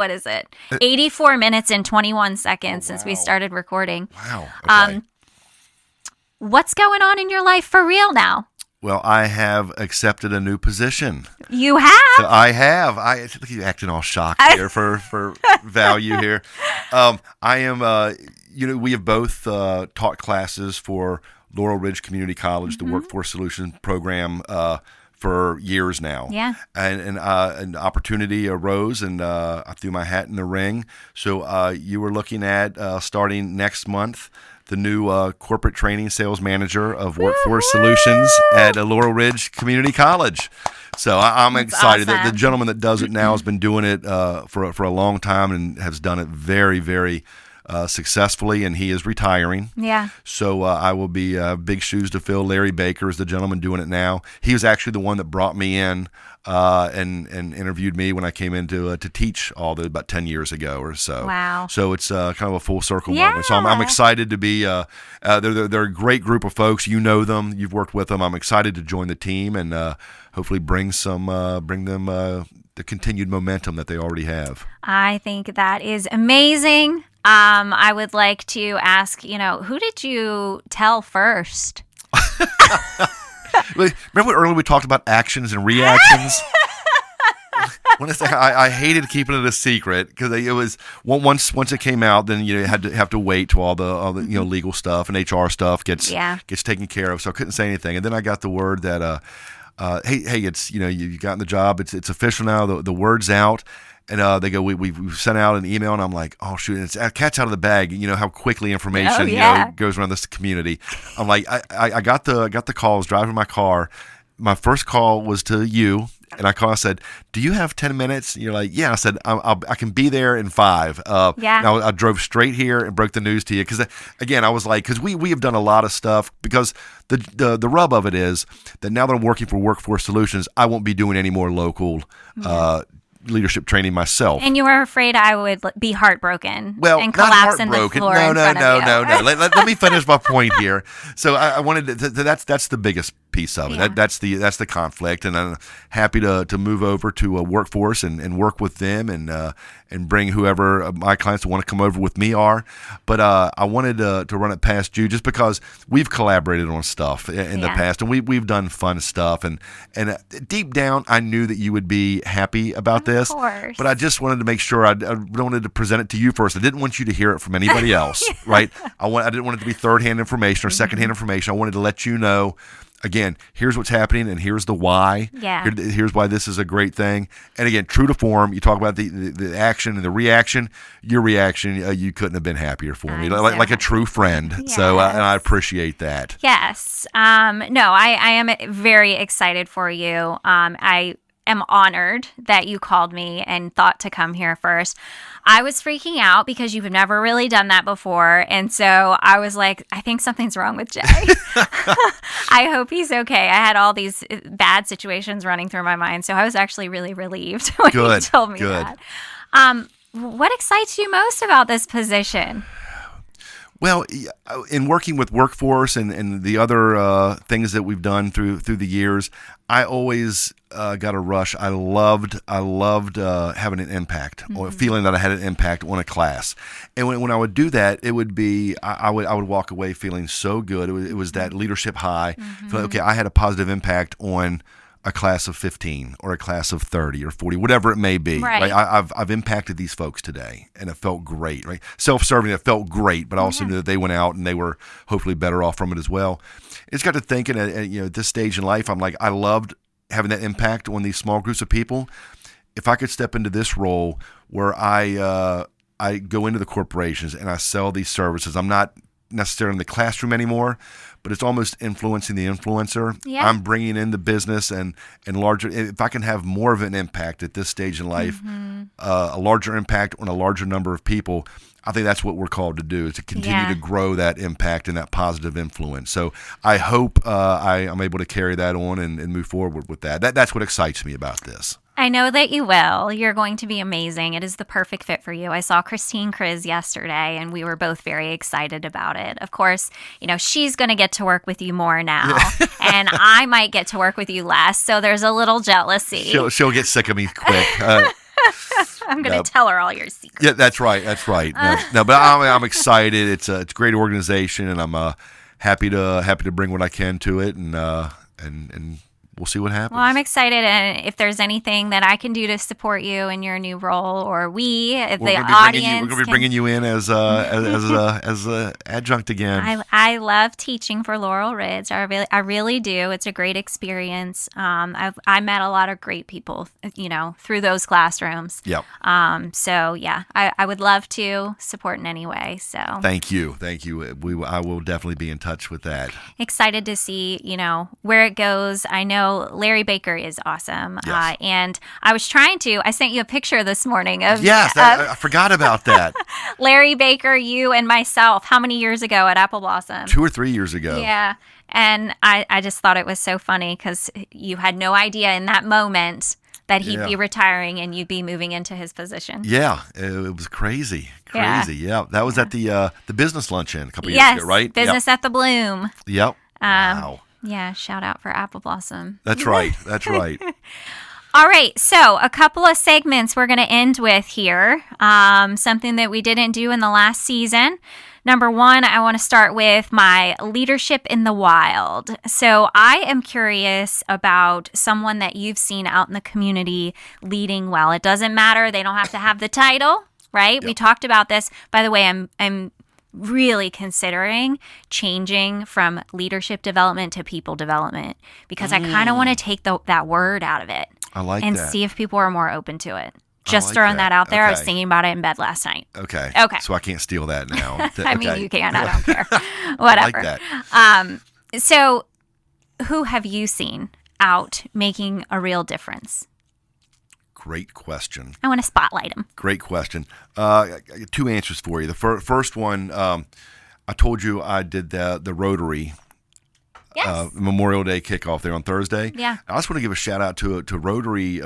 84 minutes and 21 seconds since we started recording. Wow. Okay. What's going on in your life for real now? Well, I have accepted a new position. You have? So I have. I look at you acting all shocked here for value here. I am. We have both taught classes for Laurel Ridge Community College, the Workforce Solutions program, for years now. Yeah. And an opportunity arose, and I threw my hat in the ring. So you were looking at starting next month, the new corporate training sales manager of Workforce Solutions at Laurel Ridge Community College. So I'm excited. Awesome. The gentleman that does it now has been doing it for a long time and has done it very, very successfully, and he is retiring. Yeah. So I will be big shoes to fill. Larry Baker is the gentleman doing it now. He was actually the one that brought me in and interviewed me when I came in to teach about 10 years ago or so. Wow. So it's kind of a full circle moment. So I'm excited to be. They're a great group of folks. You know them. You've worked with them. I'm excited to join the team and hopefully bring them the continued momentum that they already have. I think that is amazing. I would like to ask, who did you tell first? Remember earlier we talked about actions and reactions? I hated keeping it a secret because it was once it came out, then you have to wait till all the legal stuff and HR stuff gets taken care of. So I couldn't say anything, and then I got the word that hey, it's you gotten the job. It's official now. The word's out. And they go, we've sent out an email, and I'm like, oh shoot, it's cat's out of the bag. You know how quickly information goes around this community. I'm like, I got the calls driving my car. My first call was to you, and I said, do you have 10 minutes? And you're like, yeah. I said, I can be there in 5. Now I drove straight here and broke the news to you because again, I was like, because we have done a lot of stuff because the rub of it is that now that I'm working for Workforce Solutions, I won't be doing any more local leadership training myself. And you were afraid I would be heartbroken and not collapse in the heartbroken. floor No. in front of you. Let me finish my point here. So I wanted to, that's the biggest piece of it. Yeah. That's the conflict, and I'm happy to move over to a Workforce and work with them and bring whoever my clients that want to come over with me are. But I wanted to run it past you just because we've collaborated on stuff in the past, and we've done fun stuff, and deep down I knew that you would be happy about this. Of course. But I just wanted to make sure I wanted to present it to you first. I didn't want you to hear it from anybody else, right? I didn't want it to be third-hand information or second-hand information. I wanted to let you know, again, here's what's happening and here's the why. Yeah. Here's why this is a great thing. And again, true to form, you talk about the action and the reaction. Your reaction, you couldn't have been happier for me, like a true friend. Yes. So and I appreciate that. Yes. No, I am very excited for you. I am honored that you called me and thought to come here first. I was freaking out because you've never really done that before. And so I was like, I think something's wrong with Jay. I hope he's okay. I had all these bad situations running through my mind. So I was actually really relieved when you told me that. What excites you most about this position? Well, in working with workforce and the other things that we've done through the years, I always got a rush. I loved having an impact, or feeling that I had an impact on a class. And when I would do that, it would be I would walk away feeling so good. It was that leadership high. Feel like, okay, I had a positive impact on a class of 15 or a class of 30 or 40, whatever it may be. Right. I've impacted these folks today, and it felt great. Right, self-serving, it felt great, but I also knew that they went out and they were hopefully better off from it as well. It's got to thinking at this stage in life, I'm like, I loved having that impact on these small groups of people. If I could step into this role where I go into the corporations and I sell these services, I'm not necessarily in the classroom anymore, but it's almost influencing the influencer. Yeah. I'm bringing in the business and larger. If I can have more of an impact at this stage in life, a larger impact on a larger number of people, I think that's what we're called to do, is to continue to grow that impact and that positive influence. So I hope I'm able to carry that on and move forward with that. That's what excites me about this. I know that you will. You're going to be amazing. It is the perfect fit for you. I saw Christine Kriz yesterday, and we were both very excited about it. Of course, she's going to get to work with you more now, and I might get to work with you less. So there's a little jealousy. She'll get sick of me quick. I'm going to tell her all your secrets. Yeah, that's right. No, but I'm excited. It's a great organization, and I'm happy to bring what I can to it, and we'll see what happens. Well, I'm excited, and if there's anything that I can do to support you in your new role, or the audience, we're going to be bringing you in as a adjunct again. I love teaching for Laurel Ridge. I really do. It's a great experience. I met a lot of great people, through those classrooms. Yep. So yeah, I would love to support in any way. So thank you. I will definitely be in touch with that. Excited to see where it goes. I know Larry Baker is awesome. Yes. And I sent you a picture this morning of. Yes, I forgot about that. Larry Baker, you and myself, how many years ago at Apple Blossom? 2 or 3 years ago. Yeah. And I just thought it was so funny because you had no idea in that moment that he'd be retiring and you'd be moving into his position. Yeah, it was crazy. Yeah. That was at the business luncheon a couple years ago, right? Business at the Bloom. Yep. Wow. Yeah, shout out for Apple Blossom. That's right. All right, so a couple of segments we're going to end with here. Something that we didn't do in the last season. Number one, I want to start with my leadership in the wild. So I am curious about someone that you've seen out in the community leading well. It doesn't matter. They don't have to have the title, right? Yep. We talked about this. By the way, I'm really considering changing from leadership development to people development because I kind of want to take that word out of it. I like and that. see if people are more open to it. Just throwing that out there. Okay. I was thinking about it in bed last night. Okay. So I can't steal that now. I mean, you can. I don't care. Whatever. I like that. So who have you seen out making a real difference? Great question. I want to spotlight him. Great question. 2 answers for you. The first one, I told you I did the Rotary Memorial Day kickoff there on Thursday. Yeah. I just want to give a shout out to Rotary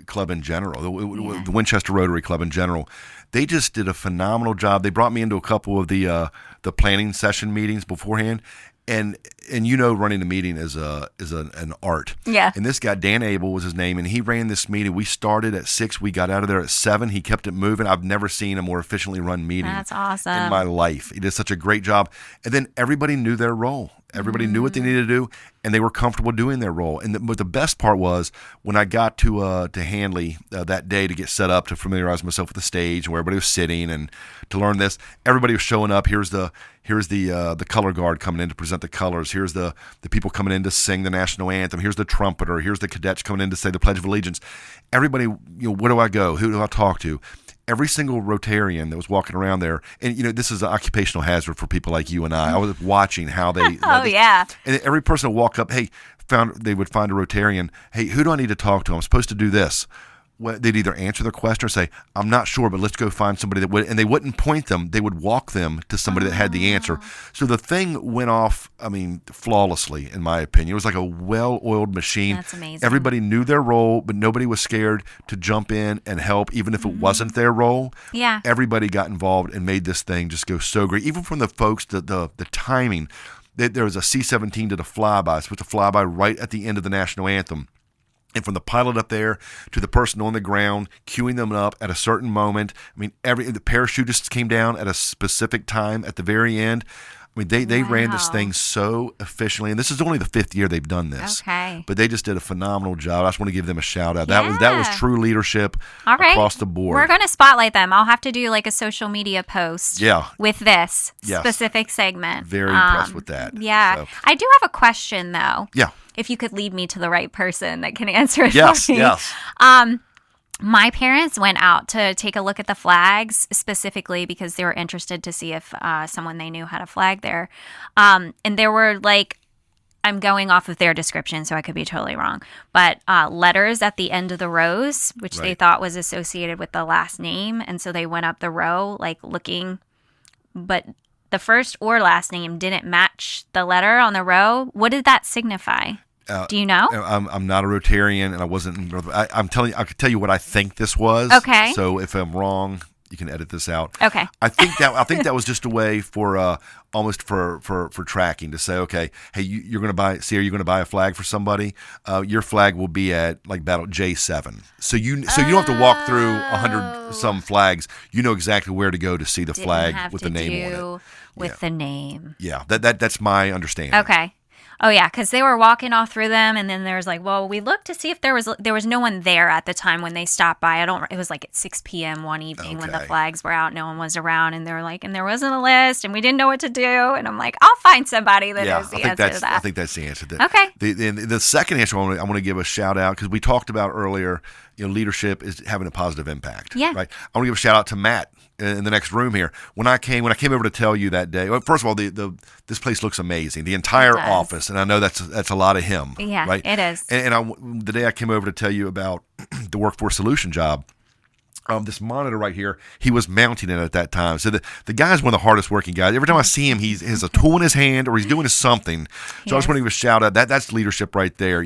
Club in general, the Winchester Rotary Club in general. They just did a phenomenal job. They brought me into a couple of the planning session meetings beforehand. And running a meeting is an art. Yeah. And this guy, Dan Abel was his name, and he ran this meeting. We started at 6. We got out of there at 7. He kept it moving. I've never seen a more efficiently run meeting. That's awesome. In my life. He did such a great job. And then everybody knew their role. Everybody knew what they needed to do, and they were comfortable doing their role. And but the best part was when I got to Handley that day to get set up to familiarize myself with the stage and where everybody was sitting and to learn this. Everybody was showing up. Here's the color guard coming in to present the colors. Here's the people coming in to sing the national anthem. Here's the trumpeter. Here's the cadets coming in to say the Pledge of Allegiance. Everybody, where do I go? Who do I talk to? Every single Rotarian that was walking around there, and this is an occupational hazard for people like you and I. I was watching how they. Yeah. And every person would walk up. They would find a Rotarian. Hey, who do I need to talk to? I'm supposed to do this. they'd either answer their question or say, I'm not sure, but let's go find somebody that would. And they wouldn't point them. They would walk them to somebody that had the answer. So the thing went off, flawlessly, in my opinion. It was like a well-oiled machine. That's amazing. Everybody knew their role, but nobody was scared to jump in and help, even if it wasn't their role. Yeah. Everybody got involved and made this thing just go so great. Even from the folks, the timing. There was a C-17 did a flyby. It's supposed to fly by right at the end of the national anthem. And from the pilot up there to the person on the ground, queuing them up at a certain moment. The parachutists came down at a specific time at the very end. They ran this thing so efficiently, and this is only the 5th year they've done this. Okay. But they just did a phenomenal job. I just want to give them a shout out. That was true leadership across the board. We're going to spotlight them. I'll have to do like a social media post with this specific segment. Very impressed with that. Yeah. So. I do have a question, though. Yeah. If you could lead me to the right person that can answer it for me. Yes. My parents went out to take a look at the flags specifically because they were interested to see if someone they knew had a flag there. And there were I'm going off of their description, so I could be totally wrong, but letters at the end of the rows, which they thought was associated with the last name. And so they went up the row looking, but the first or last name didn't match the letter on the row. What did that signify? Do you know? I'm not a Rotarian, and I wasn't. I'm telling you, I could tell you what I think this was. Okay. So if I'm wrong, you can edit this out. Okay. I think that was just a way for almost for tracking to say, okay, hey, you're going to buy, Sierra, you're going to buy a flag for somebody. Your flag will be at battle J7. So you don't have to walk through 100 some flags. You know exactly where to go to see the flag with the name on it. With the name. Yeah, that's my understanding. Okay. Oh, yeah, because they were walking all through them, and then there was we looked to see if there was no one there at the time when they stopped by. It was at 6 p.m. one evening when the flags were out. No one was around, and they were and there wasn't a list, and we didn't know what to do. And I'm I'll find somebody that knows the answer to that. I think that's the answer. Okay. The second answer I want to give a shout out, because we talked about earlier, leadership is having a positive impact. Yeah. Right. I want to give a shout out to Matt in the next room here. When I came over to tell you that day, well, first of all, this place looks amazing. The entire office, and I know that's a lot of him. Yeah, right? It is. And the day I came over to tell you about the workforce solution job, this monitor right here, he was mounting it at that time. So the guy's one of the hardest working guys. Every time I see him, he has a tool in his hand or he's doing something. So I just want to give a shout out. That's leadership right there.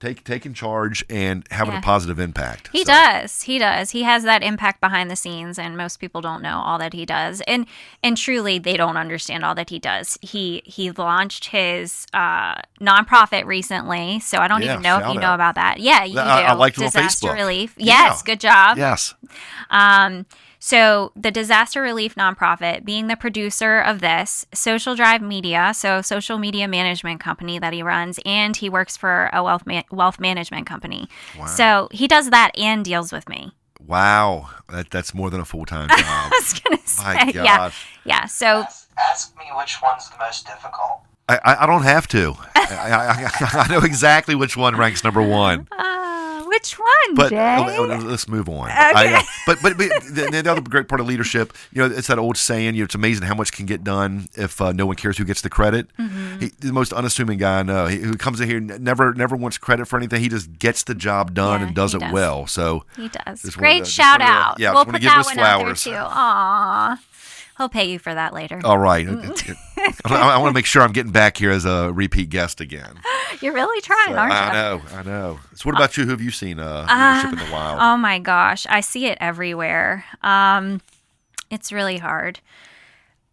Taking charge and having a positive impact. He does. He has that impact behind the scenes, and most people don't know all that he does. And truly, they don't understand all that he does. He launched his nonprofit recently, so I don't even know if you know about that. Yeah, you do. I liked it on Disaster Facebook. Relief. Yes, good job. Yes. So the Disaster Relief Nonprofit, being the producer of this, Social Drive Media, so social media management company that he runs, and he works for a wealth management company. Wow. So he does that and deals with me. Wow, that's more than a full-time job. I was going to say, my gosh. Yeah. So ask me which one's the most difficult. I don't have to. I know exactly which one ranks number one. Which one, Jay? Let's move on. Okay. But the other great part of leadership, it's that old saying, it's amazing how much can get done if no one cares who gets the credit. Mm-hmm. He's the most unassuming guy I know. Who comes in here, never wants credit for anything. He just gets the job done and does it well. So he does. Great shout out. Yeah, we'll put that one flowers. out there too. Aww. He'll pay you for that later. All right. I want to make sure I'm getting back here as a repeat guest again. You're really trying, aren't you? I know. So what about you? Who have you seen leadership in the wild? Oh, my gosh. I see it everywhere. It's really hard.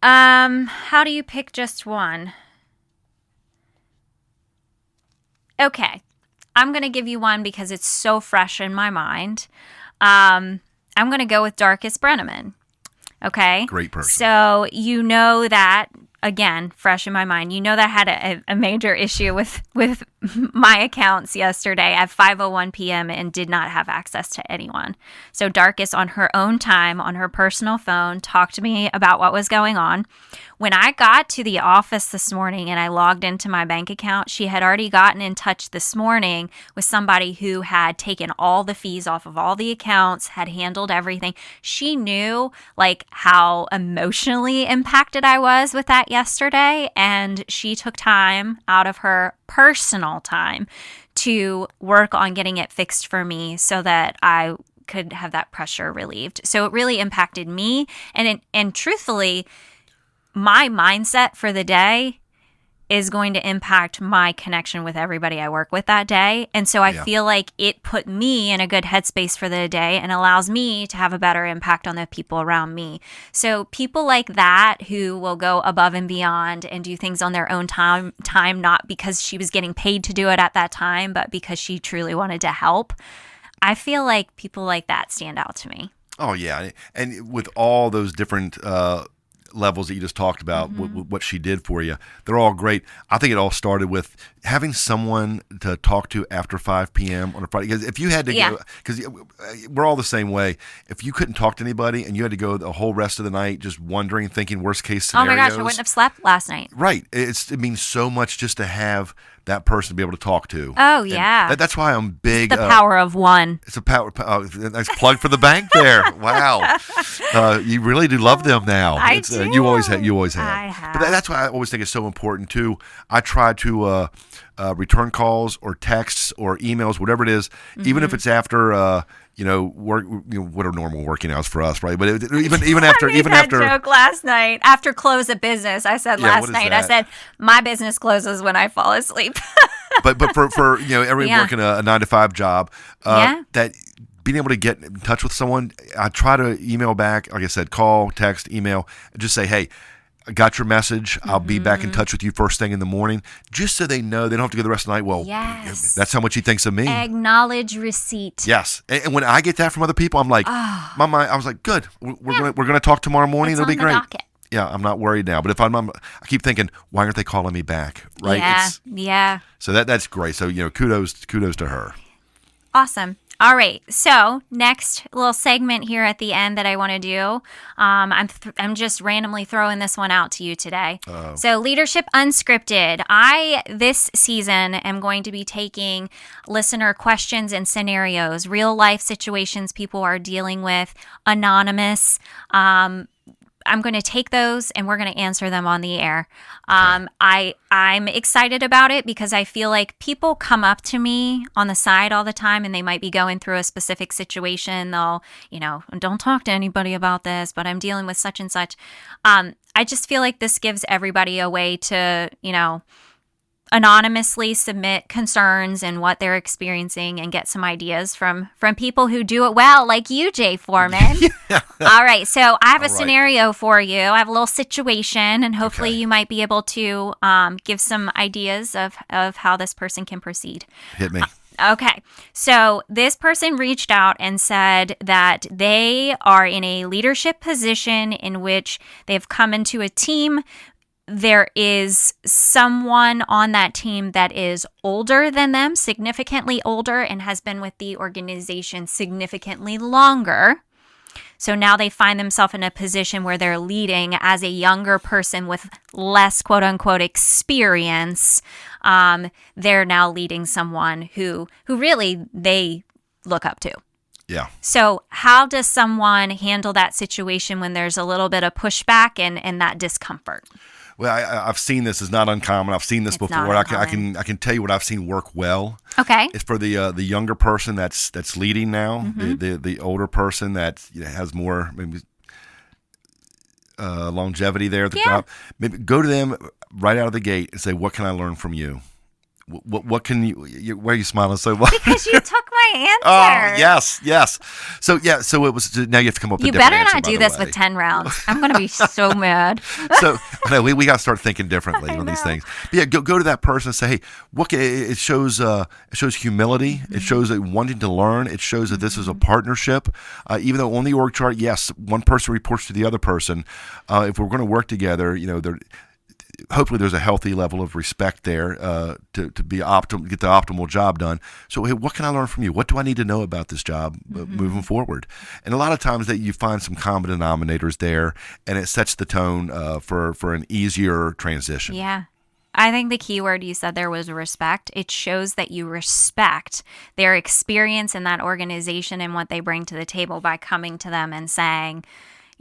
How do you pick just one? Okay. I'm going to give you one because it's so fresh in my mind. I'm going to go with Darkus Brenneman. Okay. Great person. So that, again, fresh in my mind, that I had a major issue with my accounts yesterday at 5:01 p.m. and did not have access to anyone. So Darkus, on her own time, on her personal phone, talked to me about what was going on. When I got to the office this morning and I logged into my bank account, she had already gotten in touch this morning with somebody who had taken all the fees off of all the accounts, had handled everything. She knew how emotionally impacted I was with that yesterday, and she took time out of her personal time to work on getting it fixed for me so that I could have that pressure relieved. So it really impacted me. And truthfully, my mindset for the day is going to impact my connection with everybody I work with that day. And so I feel like it put me in a good headspace for the day and allows me to have a better impact on the people around me. So people like that who will go above and beyond and do things on their own time, not because she was getting paid to do it at that time, but because she truly wanted to help. I feel like people like that stand out to me. Oh, yeah. And with all those different levels that you just talked about, what she did for you, they're all great. I think it all started with having someone to talk to after 5 p.m. on a Friday. Because if you had to go, because we're all the same way, if you couldn't talk to anybody and you had to go the whole rest of the night just wondering, thinking worst case scenarios. Oh my gosh, I wouldn't have slept last night. Right. It means so much just to have that person to be able to talk to. Oh, yeah. That's why I'm big. It's the power of one. It's a power. Nice plug for the bank there. Wow. You really do love them now. I do. You always have. I have. But that's why I always think it's so important, too. I try to return calls or texts or emails, whatever it is, even if it's after work, what are normal working hours for us, right? But even after, I made that joke last night after close of business. I said last night, that? I said my business closes when I fall asleep. but for everyone working a 9-to-5 job, that being able to get in touch with someone, I try to email back, like I said, call, text, email, and just say, hey, I got your message. I'll be back in touch with you first thing in the morning, just so they know they don't have to go the rest of the night. Well, that's how much he thinks of me. Acknowledge receipt. Yes, and when I get that from other people, I'm like, my mind. I was like, good. We're gonna talk tomorrow morning. It'll be great. Docket. Yeah, I'm not worried now. But if I keep thinking, why aren't they calling me back? Right? Yeah. So that's great. So kudos to her. Awesome. All right. So next little segment here at the end that I want to do. I'm just randomly throwing this one out to you today. So Leadership Unscripted. I, this season, am going to be taking listener questions and scenarios, real life situations people are dealing with, anonymous. I'm going to take those and we're going to answer them on the air. I'm excited about it because I feel like people come up to me on the side all the time and they might be going through a specific situation. They'll, don't talk to anybody about this, but I'm dealing with such and such. I just feel like this gives everybody a way to, anonymously submit concerns and what they're experiencing and get some ideas from people who do it well, like you, Jay Foreman. All right, so I have a scenario for you. I have a little situation, and hopefully you might be able to give some ideas of how this person can proceed. Hit me. Okay, so this person reached out and said that they are in a leadership position in which they've come into a team. There is someone on that team that is older than them, significantly older, and has been with the organization significantly longer. So now they find themselves in a position where they're leading as a younger person with less quote unquote experience. They're now leading someone who really they look up to. Yeah. So how does someone handle that situation when there's a little bit of pushback and that discomfort? Well, I've seen this. It's not uncommon. I've seen this before. I can tell you what I've seen work well. Okay. It's for the younger person that's leading now. The older person that has more maybe longevity there at the top. Maybe go to them right out of the gate and say, "What can I learn from you? What can you? Why are you smiling so much?" Because you took my answer. Oh, yes. So it was. Now you have to come up with a different answer. You better not do this with 10 rounds. I'm going to be so mad. So we got to start thinking differently on these things. But yeah, go to that person and say, "Hey, it shows humility. It shows wanting to learn. It shows that this is a partnership. Even though on the org chart, yes, one person reports to the other person. If we're going to work together, hopefully there's a healthy level of respect there to be get the optimal job done. So, hey, what can I learn from you? What do I need to know about this job moving forward?" And a lot of times that you find some common denominators there, and it sets the tone for an easier transition. Yeah. I think the key word you said there was respect. It shows that you respect their experience in that organization and what they bring to the table by coming to them and saying,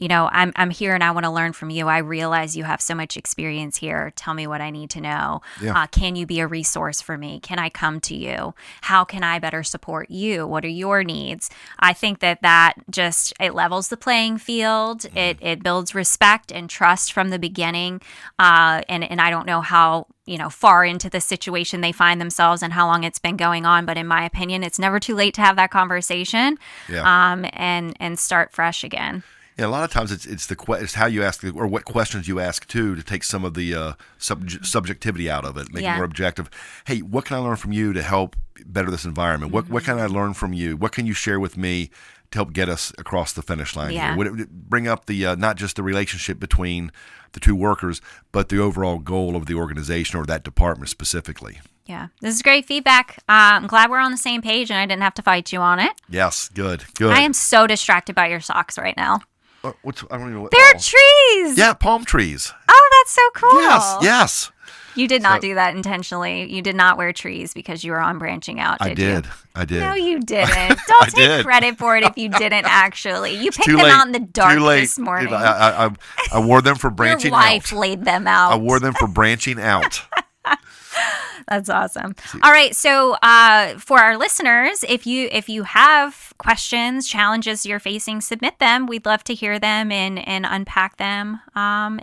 I'm here and I want to learn from you. I realize you have so much experience here. Tell me what I need to know. Yeah. Can you be a resource for me? Can I come to you? How can I better support you? What are your needs? I think that just, it levels the playing field. It builds respect and trust from the beginning. And I don't know how, far into the situation they find themselves and how long it's been going on. But in my opinion, it's never too late to have that conversation and start fresh again. Yeah, a lot of times it's how you ask or what questions you ask too to take some of the subjectivity out of it, make it more objective. Hey, what can I learn from you to help better this environment? What can I learn from you? What can you share with me to help get us across the finish line here? Bring up the not just the relationship between the two workers, but the overall goal of the organization or that department specifically. Yeah, this is great feedback. I'm glad we're on the same page and I didn't have to fight you on it. Yes, good. I am so distracted by your socks right now. I don't even know what. They're trees. Yeah, palm trees. Oh, that's so cool. Yes. You did not do that intentionally. You did not wear trees because you were on branching out, did you? I did. No, you didn't. Don't take credit for it if you didn't actually. You picked them out in the dark this morning. I wore them for branching out. Your wife laid them out. I wore them for branching out. That's awesome. All right. So for our listeners, if you have questions, challenges you're facing, submit them. We'd love to hear them and unpack them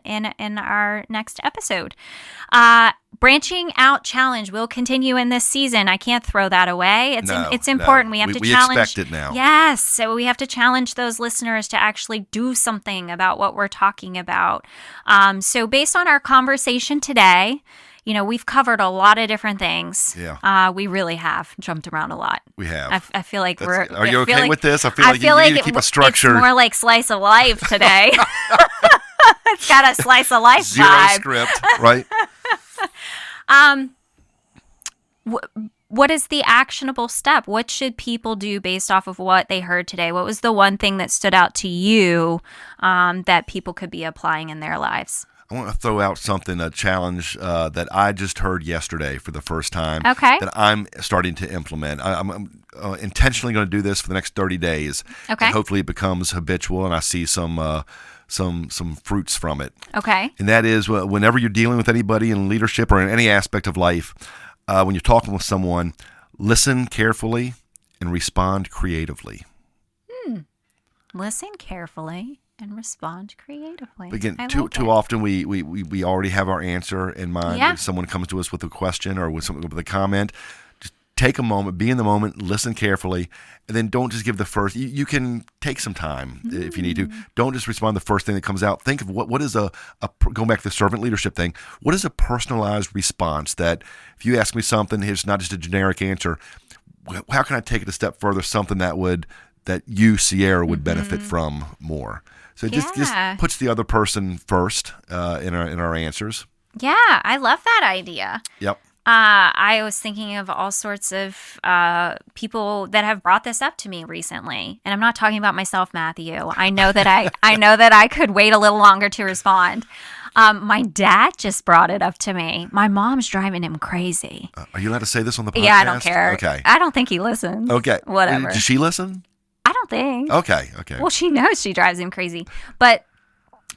in our next episode. Branching out challenge will continue in this season. I can't throw that away. It's important. We have to challenge. We expect it now. Yes. So we have to challenge those listeners to actually do something about what we're talking about. So based on our conversation today, we've covered a lot of different things. Yeah. We really have jumped around a lot. We have. I feel like Are you okay with this? I feel like you need to keep a structure. It's more like slice of life today. It's got a slice of life Zero vibe. Script, right? What is the actionable step? What should people do based off of what they heard today? What was the one thing that stood out to you that people could be applying in their lives? I want to throw out a challenge that I just heard yesterday for the first time. Okay. That I'm starting to implement. I'm intentionally going to do this for the next 30 days. Okay. And hopefully it becomes habitual and I see some fruits from it. Okay. And that is whenever you're dealing with anybody in leadership or in any aspect of life, when you're talking with someone, listen carefully and respond creatively. Listen carefully and respond creatively. Again, too often we already have our answer in mind. Yeah. When someone comes to us with a question or with a comment, just take a moment, be in the moment, listen carefully, and then don't just give the first. You can take some time if you need to. Don't just respond to the first thing that comes out. Think of what is going back to the servant leadership thing. What is a personalized response that if you ask me something, it's not just a generic answer. How can I take it a step further? Something that you, Sierra, would benefit from more. So it just puts the other person first in our answers. Yeah, I love that idea. Yep. I was thinking of all sorts of people that have brought this up to me recently, and I'm not talking about myself, Matthew. I know that I could wait a little longer to respond. My dad just brought it up to me. My mom's driving him crazy. Are you allowed to say this on the podcast? Yeah, I don't care. Okay. I don't think he listens. Okay. Whatever. Does she listen? I don't think. Okay. Well, she knows she drives him crazy. But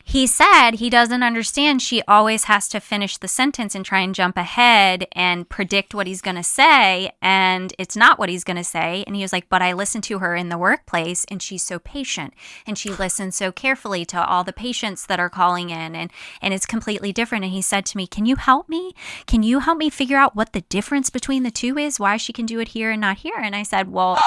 he said he doesn't understand she always has to finish the sentence and try and jump ahead and predict what he's going to say. And it's not what he's going to say. And he was like, but I listen to her in the workplace and she's so patient. And she listens so carefully to all the patients that are calling in. And it's completely different. And he said to me, can you help me? Can you help me figure out what the difference between the two is? Why she can do it here and not here? And I said, well...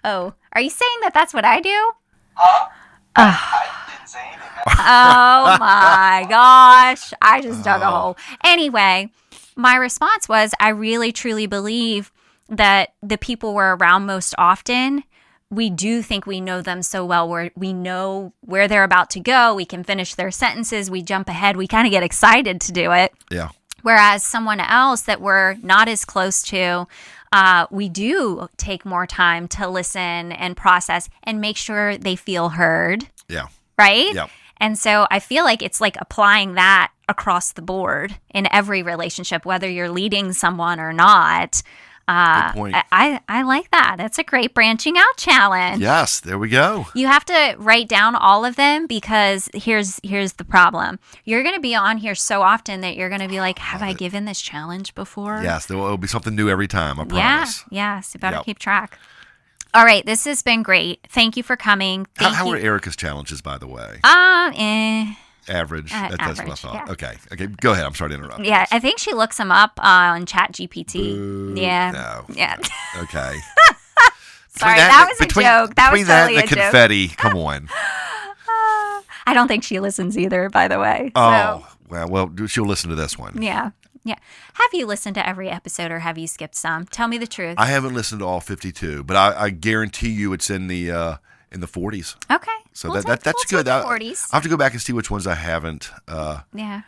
Oh, are you saying that that's what I do? Huh? I didn't say anything. Oh my gosh. I just dug a hole. Anyway, my response was, I really truly believe that the people we're around most often, we do think we know them so well where we know where they're about to go. We can finish their sentences. We jump ahead. We kind of get excited to do it. Yeah. Whereas someone else that we're not as close to, we do take more time to listen and process and make sure they feel heard. Yeah. Right? Yeah. And so I feel like it's like applying that across the board in every relationship, whether you're leading someone or not. Good point. I like that. That's a great branching out challenge. Yes, there we go. You have to write down all of them because here's the problem. You're going to be on here so often that you're going to be like, have I given this challenge before? Yes, there will be something new every time, I promise. Yeah, so you better keep track. All right, this has been great. Thank you for coming. How are Erica's challenges, by the way? Average. That's what I thought. Yeah. Okay. Go ahead. I'm sorry to interrupt. Yeah, I think she looks them up on ChatGPT. Yeah. No. Yeah. Okay. Sorry, that was a joke. That was totally a joke. Between that and the confetti, come on. I don't think she listens either, by the way. Oh, well, she'll listen to this one. Yeah. Yeah. Have you listened to every episode or have you skipped some? Tell me the truth. I haven't listened to all 52, but I guarantee you it's in the 40s. Okay. So that's good. 40s. I'll have to go back and see which ones I haven't. Yeah,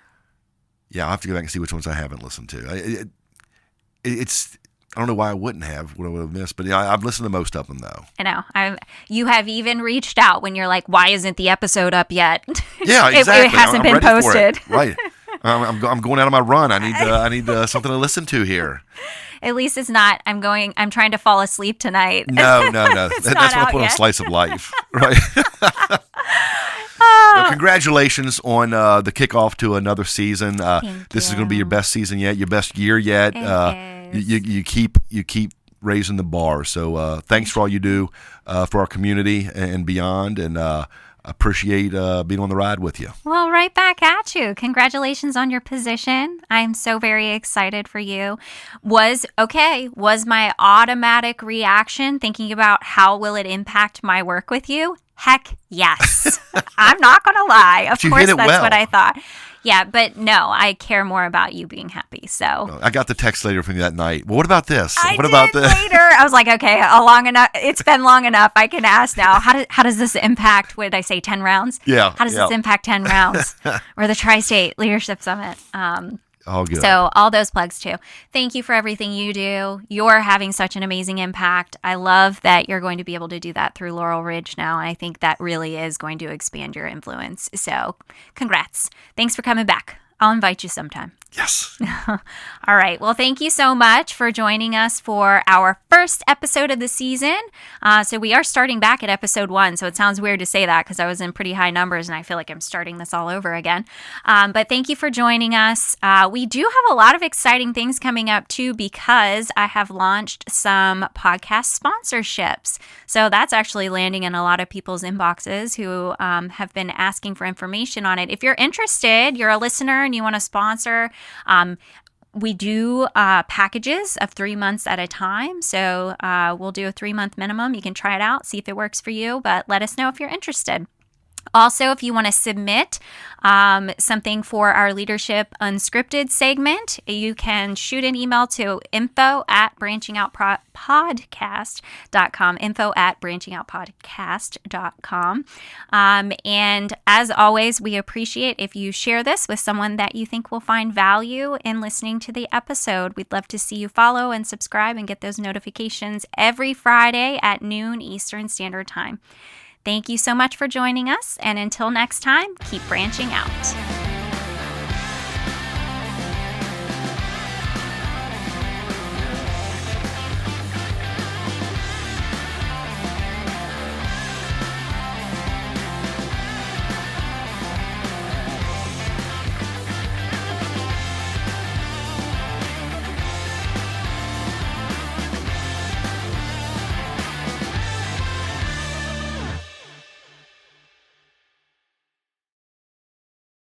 I'll have to go back and see which ones I haven't listened to. It's I don't know why I wouldn't have what I would have missed, but I've listened to most of them though. I know. You have even reached out when you're like, "Why isn't the episode up yet?" Yeah, exactly. It hasn't been posted. Right. I'm going out on my run. I need something to listen to here. At least it's not. I'm trying to fall asleep tonight. No. That's what I put on Slice of Life. Right. Well, congratulations on the kickoff to another season. This is going to be your best season yet, your best year yet. You keep raising the bar. So thanks for all you do for our community and beyond, and appreciate being on the ride with you. Well, right back at you. Congratulations on your position. I'm so very excited for you. Was my automatic reaction thinking about how will it impact my work with you? Heck yes. I'm not going to lie. Of course, that's what I thought. Yeah, but no, I care more about you being happy. So I got the text later from you that night. Well, what about this? What about this? Later, I was like, okay, long enough. It's been long enough. I can ask now. How does this impact? What did I say? 10 rounds? Yeah. How does this impact 10 rounds? Or the Tri-State Leadership Summit? All good. So all those plugs too. Thank you for everything you do. You're having such an amazing impact. I love that you're going to be able to do that through Laurel Ridge now. And I think that really is going to expand your influence. So congrats. Thanks for coming back. I'll invite you sometime. Yes. All right. Well, thank you so much for joining us for our first episode of the season. So we are starting back at episode 1. So it sounds weird to say that because I was in pretty high numbers and I feel like I'm starting this all over again. But thank you for joining us. We do have a lot of exciting things coming up too because I have launched some podcast sponsorships. So that's actually landing in a lot of people's inboxes who have been asking for information on it. If you're interested, you're a listener and you want to sponsor, we do packages of 3 months at a time. So we'll do a 3-month minimum. You can try it out, see if it works for you, but let us know if you're interested. Also, if you want to submit something for our Leadership Unscripted segment, you can shoot an email to info@branchingoutpodcast.com, info@branchingoutpodcast.com. And as always, we appreciate if you share this with someone that you think will find value in listening to the episode. We'd love to see you follow and subscribe and get those notifications every Friday at noon Eastern Standard Time. Thank you so much for joining us, and until next time, keep branching out.